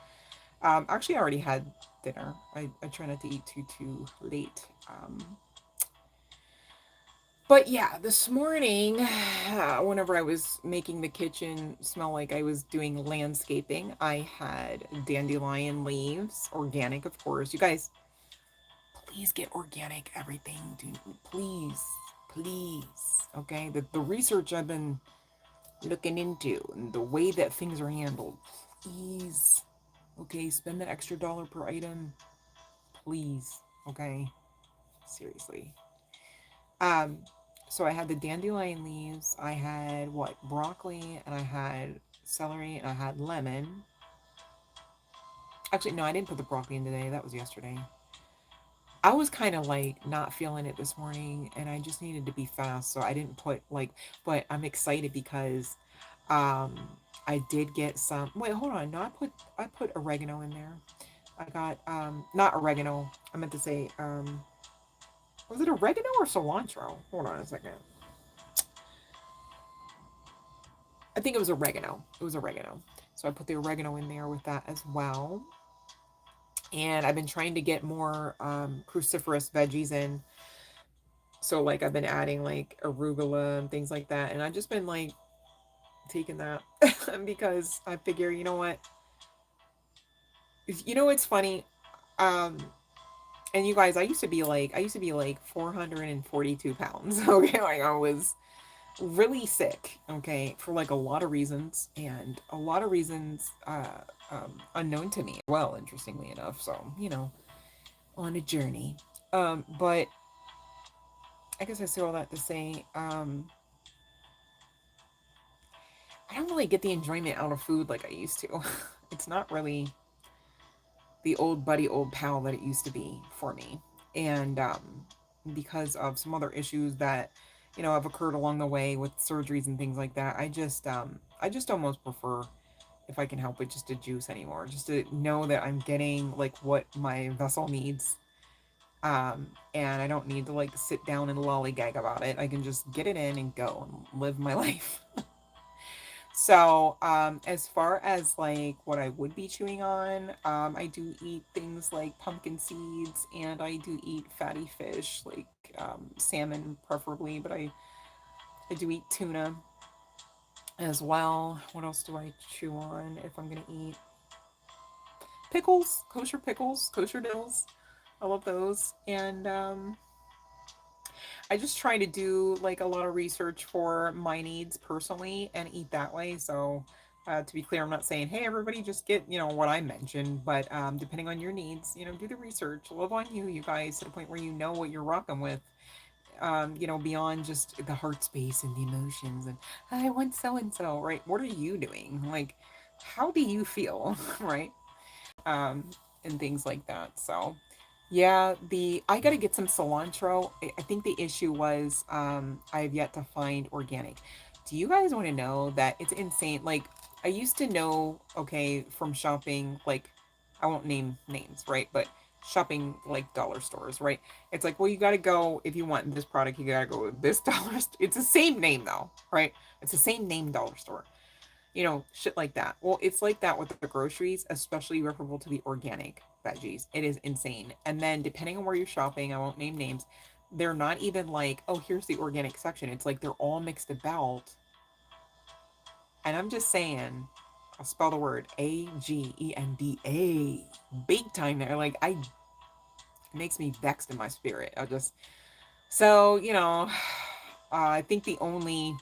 S1: Actually, I already had dinner. I try not to eat too late. But yeah, this morning, whenever I was making the kitchen smell like I was doing landscaping, I had dandelion leaves, organic, of course. You guys, please get organic everything. Dude. Please, please. Okay, the research I've been looking into and the way that things are handled, please. Okay, spend that extra dollar per item, please. Okay, seriously. Um, so I had the dandelion leaves. I had what, broccoli, and I had celery, and I had lemon. Actually, no, I didn't put the broccoli in today. That was yesterday. I was kind of like not feeling it this morning, and I just needed to be fast, so I didn't put like. But I'm excited because, um, I did get some. Wait, hold on. No, I put oregano in there. I got not oregano. I meant to say was it oregano or cilantro? Hold on a second. I think it was oregano. It was oregano. So I put the oregano in there with that as well. And I've been trying to get more cruciferous veggies in. So like I've been adding like arugula and things like that. And I've just been like taking that because I figure, you know what? You know what's funny? Um and you guys, I used to be like 442 pounds. Okay, like I was really sick, okay, for like a lot of reasons, and a lot of reasons unknown to me well, interestingly enough. So, you know, on a journey. But I guess I say all that to say, I don't really get the enjoyment out of food like I used to. It's not really the old buddy, old pal that it used to be for me. And because of some other issues that, you know, have occurred along the way with surgeries and things like that, I just almost prefer, if I can help it, just to juice anymore. Just to know that I'm getting like what my vessel needs. And I don't need to like sit down and lollygag about it. I can just get it in and go and live my life. So, as far as like what I would be chewing on, I do eat things like pumpkin seeds, and I do eat fatty fish, like salmon preferably, but I do eat tuna as well. What else do I chew on if I'm gonna eat? Pickles, kosher dills. I love those. And I just try to do like a lot of research for my needs personally and eat that way. So, to be clear, I'm not saying, hey, everybody just get, you know, what I mentioned, but depending on your needs, you know, do the research, love on you, you guys, to the point where you know what you're rocking with, you know, beyond just the heart space and the emotions and I want so and so, right? What are you doing? Like, how do you feel, right? And things like that. So, yeah, the I gotta get some cilantro. I think the issue was I have yet to find organic. Do you guys want to know that it's insane? Like I used to know, okay, from shopping, like I won't name names, right? But shopping like dollar stores, right? It's like, well, you got to go if you want this product, you got to go to this It's the same name though, right? It's the same name dollar store, shit like that. Well, it's like that with the groceries, especially referable to the organic veggies. It is insane. And then depending on where you're shopping, I won't name names, they're not even like, oh, here's the organic section. It's like they're all mixed about. And I'm just saying, I'll spell the word Agenda. Big time there. Like, it makes me vexed in my spirit. So, I think the only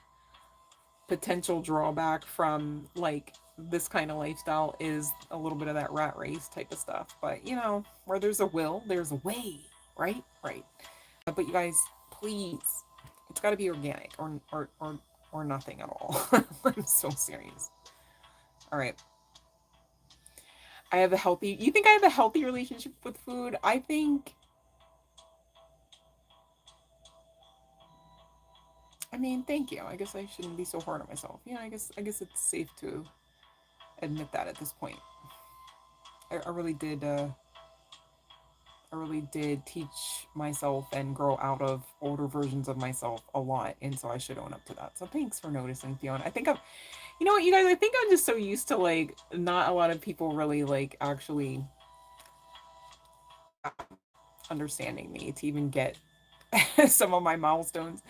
S1: potential drawback from like this kind of lifestyle is a little bit of that rat race type of stuff. But where there's a will, there's a way, right? Right. But you guys, please, it's got to be organic or nothing at all. I'm so serious. All right. You think I have a healthy relationship with food? I mean, thank you. I guess I shouldn't be so hard on myself. I guess it's safe to admit that at this point. I really did. I really did teach myself and grow out of older versions of myself a lot, and so I should own up to that. So thanks for noticing, Fiona. I think I'm. You know what, you guys? I think I'm just so used to like not a lot of people really like actually understanding me to even get some of my milestones.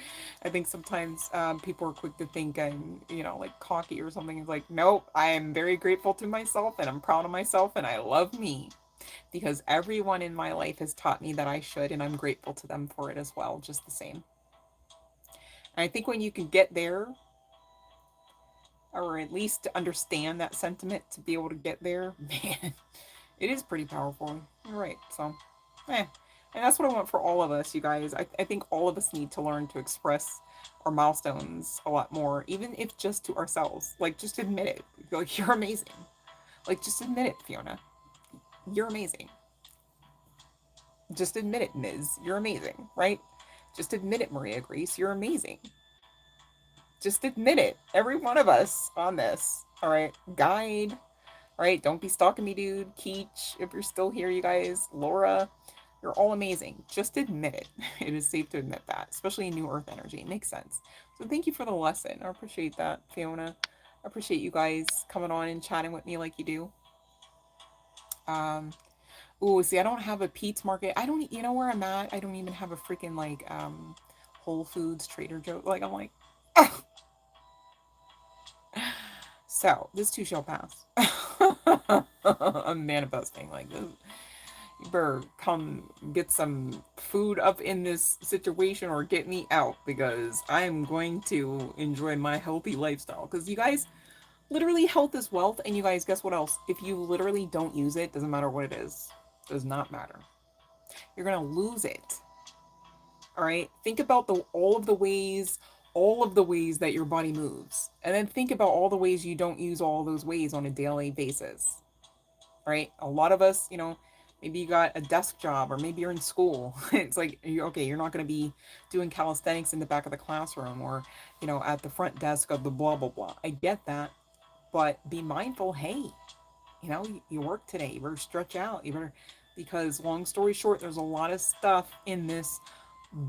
S1: I think sometimes people are quick to think I'm, like cocky or something. It's like, nope, I am very grateful to myself and I'm proud of myself and I love me because everyone in my life has taught me that I should, and I'm grateful to them for it as well, just the same. And I think when you can get there, or at least to understand that sentiment to be able to get there, man, it is pretty powerful. You're right. So, eh. And that's what I want for all of us, you guys. I think all of us need to learn to express our milestones a lot more, even if just to ourselves. Like, just admit it. Like, you're amazing. Like, just admit it, Fiona. You're amazing. Just admit it, Ms. You're amazing, right? Just admit it, Maria Grace. You're amazing. Just admit it. Every one of us on this. All right. Guide. All right. Don't be stalking me, dude. Keach, if you're still here, you guys. Laura, you're all amazing. Just admit it. It is safe to admit that, especially in New Earth energy. It makes sense. So thank you for the lesson. I appreciate that, Fiona. I appreciate you guys coming on and chatting with me like you do. Um, see, I don't have a Pete's Market. I don't, where I'm at? I don't even have a freaking like Whole Foods, Trader Joe. Like, I'm like, so this too shall pass. I'm manifesting like this. You better come get some food up in this situation or get me out because I'm going to enjoy my healthy lifestyle. Because you guys, literally, health is wealth. And you guys, guess what else? If you literally don't use it, doesn't matter what it is. Does not matter. You're gonna lose it. All right. Think about all of the ways that your body moves, and then think about all the ways you don't use all those ways on a daily basis. Right? A lot of us, maybe you got a desk job or maybe you're in school. It's like, okay, you're not going to be doing calisthenics in the back of the classroom or, at the front desk of the blah, blah, blah. I get that. But be mindful, hey, you work today. You better stretch out. Because long story short, there's a lot of stuff in this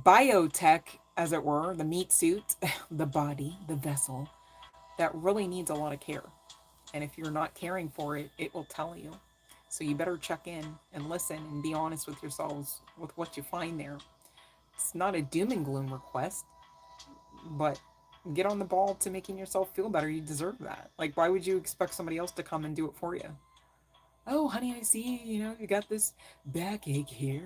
S1: biotech, as it were, the meat suit, the body, the vessel, that really needs a lot of care. And if you're not caring for it, it will tell you. So you better check in and listen and be honest with yourselves with what you find there. It's not a doom and gloom request, but get on the ball to making yourself feel better. You deserve that. Like, why would you expect somebody else to come and do it for you? Oh, honey, I see, you got this backache here.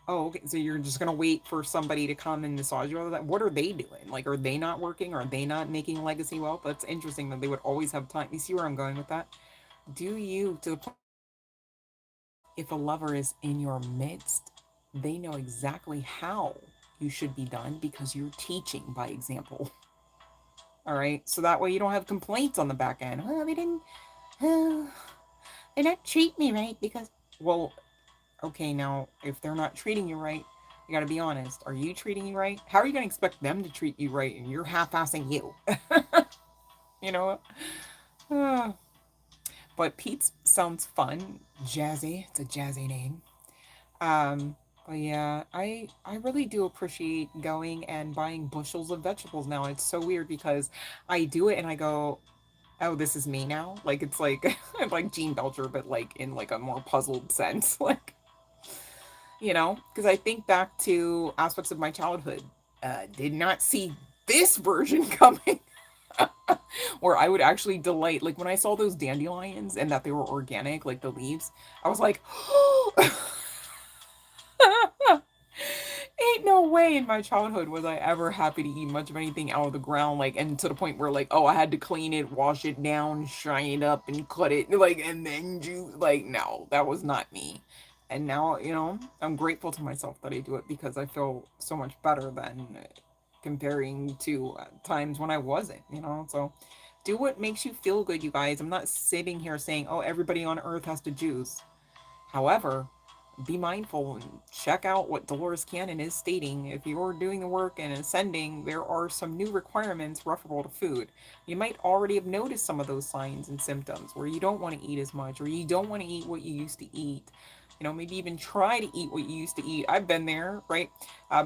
S1: Oh, okay. So you're just going to wait for somebody to come and massage you all that? What are they doing? Like, are they not working? Are they not making legacy wealth? That's interesting that they would always have time. You see where I'm going with that? Do you, to the point, if a lover is in your midst, they know exactly how you should be done because you're teaching by example. All right. So that way you don't have complaints on the back end. Oh, uh, they didn't treat me right because, well, okay, now if they're not treating you right, you got to be honest. Are you treating you right? How are you going to expect them to treat you right and you're half-assing you? you know? Uh, but Pete's sounds fun, jazzy. It's a jazzy name. But yeah, I really do appreciate going and buying bushels of vegetables now. It's so weird because I do it and I go, oh, this is me now. Like it's like like Gene Belcher, but like in like a more puzzled sense. Like, because I think back to aspects of my childhood. Did not see this version coming. Where I would actually delight, like when I saw those dandelions and that they were organic, like the leaves, I was like, ain't no way in my childhood was I ever happy to eat much of anything out of the ground, like, and to the point where, like, oh, I had to clean it, wash it down, shine it up, and cut it, like, and then juice. Like, no, that was not me. And now, I'm grateful to myself that I do it because I feel so much better than comparing to times when I wasn't. So do what makes you feel good, you guys. I'm not sitting here saying, oh, everybody on earth has to juice. However, be mindful and check out what Dolores Cannon is stating. If you're doing the work and ascending, there are some new requirements referable to food. You might already have noticed some of those signs and symptoms where you don't want to eat as much or you don't want to eat what you used to eat. Maybe even try to eat what you used to eat. I've been there, right?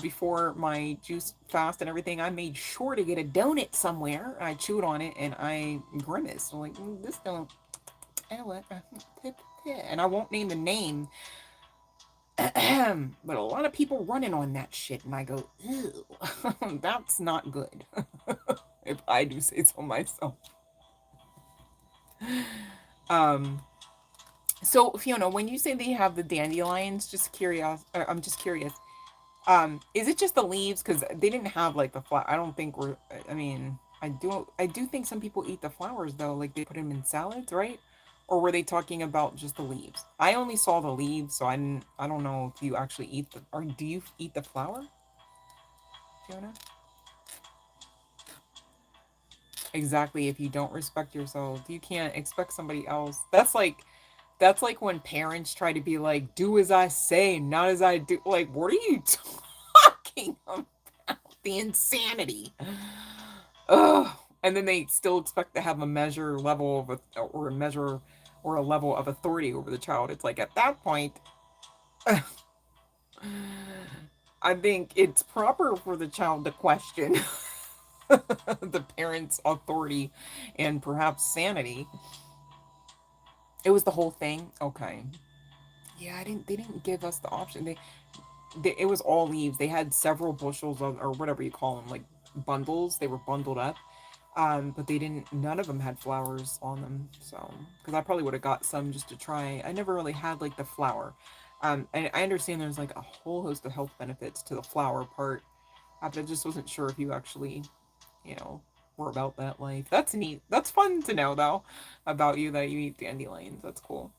S1: Before my juice fast and everything, I made sure to get a donut somewhere. I chewed on it and I grimaced. I'm like, this don't. And I won't name the name, but a lot of people running on that shit, and I go, ew, that's not good. If I do say so myself. Um, so Fiona, when you say they have the dandelions, just curious. I'm just curious. Is it just the leaves? Because they didn't have like the flower. I don't think we're. I mean, I do think some people eat the flowers though. Like they put them in salads, right? Or were they talking about just the leaves? I only saw the leaves, so I don't know if you actually eat the. Or do you eat the flower, Fiona? Exactly. If you don't respect yourself, you can't expect somebody else. That's like when parents try to be like, do as I say, not as I do. Like, what are you talking about? The insanity. Ugh. And then they still expect to have a measure level of or a measure or a level of authority over the child. It's like at that point, I think it's proper for the child to question the parent's authority and perhaps sanity. It was the whole thing. Okay. Yeah, I didn't. They didn't give us the option. It was all leaves. They had several bushels of, or whatever you call them, like bundles. They were bundled up. But they didn't. None of them had flowers on them. So, because I probably would have got some just to try. I never really had like the flower. And I understand there's like a whole host of health benefits to the flower part. But I just wasn't sure if you actually, you know, were about that life. That's neat. That's fun to know though, about you that you eat dandelions. That's cool.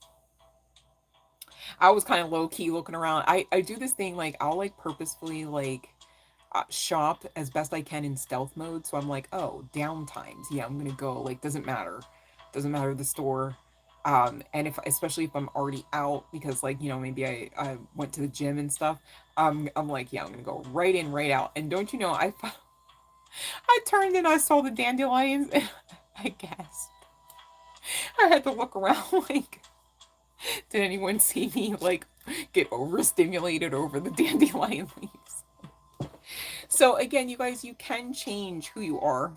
S1: I was kind of low key looking around. I do this thing like I'll like purposefully like shop as best I can in stealth mode. So I'm like, oh, down times. Yeah, I'm gonna go. Like, doesn't matter the store. And if especially if I'm already out because like maybe I went to the gym and stuff. I'm like, yeah, I'm gonna go right in, right out. And don't you know, I turned and I saw the dandelions. And I guess I had to look around like, did anyone see me like get overstimulated over the dandelion leaves? So again, you guys, you can change who you are.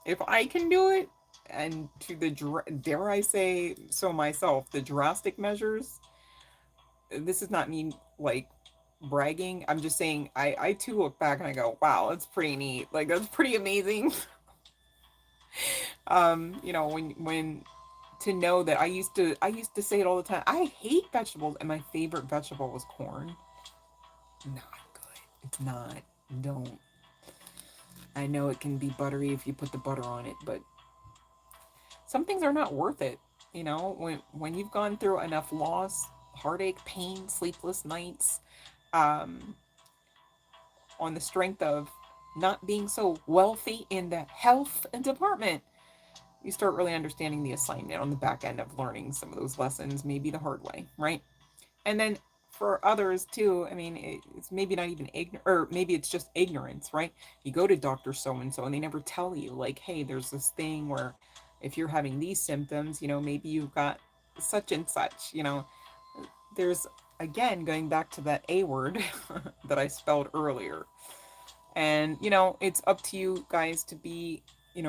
S1: If I can do it, and to the dare I say so myself, the drastic measures. This is not me like bragging. I'm just saying I too look back and I go, wow, that's pretty neat. Like that's pretty amazing. When to know that I used to say it all the time. I hate vegetables, and my favorite vegetable was corn. Not good. It's not. Don't. I know it can be buttery if you put the butter on it, but some things are not worth it. When you've gone through enough loss, heartache, pain, sleepless nights, um, on the strength of not being so wealthy in the health department, you start really understanding the assignment on the back end of learning some of those lessons, maybe the hard way, right? And then for others too, I mean, it's maybe not even ignorant, or maybe it's just ignorance, right? You go to Dr. So and so and they never tell you, like, hey, there's this thing where if you're having these symptoms, maybe you've got such and such, there's again, going back to that A word that I spelled earlier. And, it's up to you guys to be,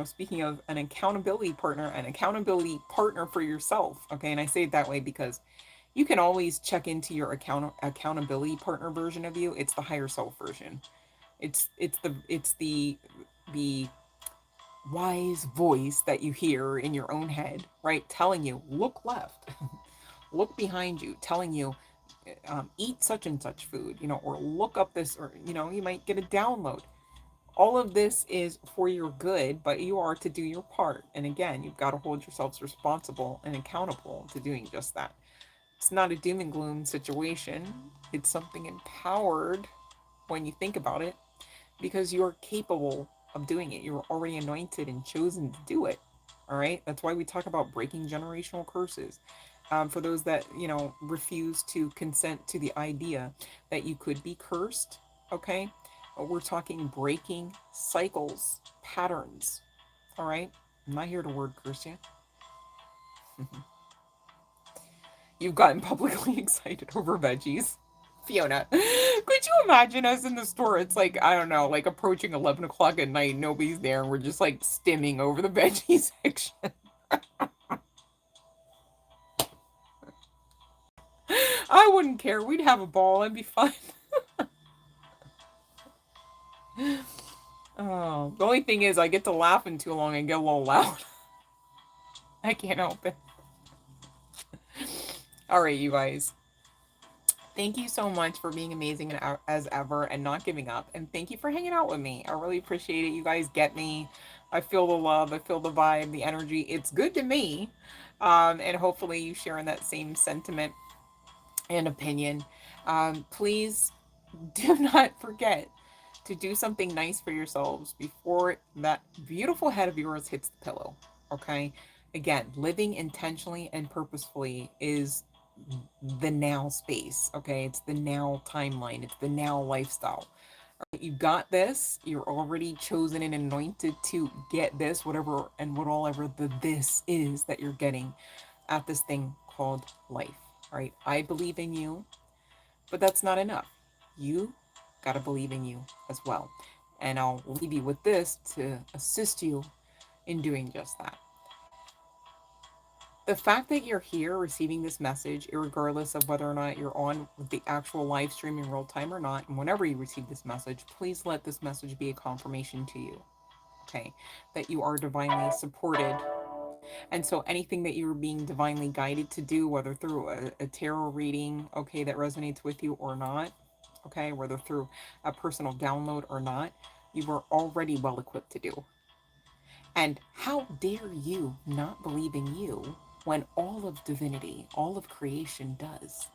S1: speaking of an accountability partner for yourself. Okay. And I say it that way because you can always check into your accountability partner version of you. It's the higher self version. It's the wise voice that you hear in your own head, right? Telling you, look left, look behind you, telling you, eat such and such food, or look up this, or, you might get a download. All of this is for your good, but you are to do your part. And again, you've got to hold yourselves responsible and accountable to doing just that. It's not a doom and gloom situation, it's something empowered when you think about it, because you're capable of doing it. You're already anointed and chosen to do it. All right. That's why we talk about breaking generational curses. For those that, refuse to consent to the idea that you could be cursed, okay? We're talking breaking cycles, patterns. All right. I'm not here to word curse you. You've gotten publicly excited over veggies. Fiona, could you imagine us in the store? It's like, I don't know, like approaching 11 o'clock at night, nobody's there, and we're just like stimming over the veggie section. I wouldn't care. We'd have a ball. It'd be fun. Oh, the only thing is, I get to laughing too long and get a little loud. I can't help it. All right, you guys. Thank you so much for being amazing as ever and not giving up. And thank you for hanging out with me. I really appreciate it. You guys get me. I feel the love. I feel the vibe, the energy. It's good to me. And hopefully you share in that same sentiment and opinion. Please do not forget to do something nice for yourselves before that beautiful head of yours hits the pillow. Okay? Again, living intentionally and purposefully is the now space. Okay? It's the now timeline, it's the now lifestyle. You got this. You're already chosen and anointed to get this, whatever and whatever the this is that you're getting at this thing called life. All right? I believe in you, but that's not enough. You got to believe in you as well. And I'll leave you with this to assist you in doing just that. The fact that you're here receiving this message, regardless of whether or not you're on the actual live stream in real time or not, and whenever you receive this message, please let this message be a confirmation to you, okay, that you are divinely supported. And so anything that you're being divinely guided to do, whether through a tarot reading, okay, that resonates with you or not, okay, whether through a personal download or not, you are already well equipped to do. And how dare you not believe in you when all of divinity, all of creation does?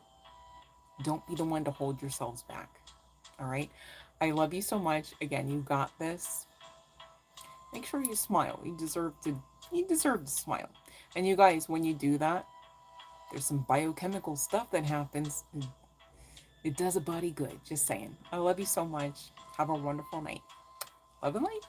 S1: Don't be the one to hold yourselves back. All right? I love you so much. Again, you got this. Make sure you smile. You deserve to smile. And you guys, when you do that, there's some biochemical stuff that happens. It does a body good. Just saying. I love you so much. Have a wonderful night. Love and light.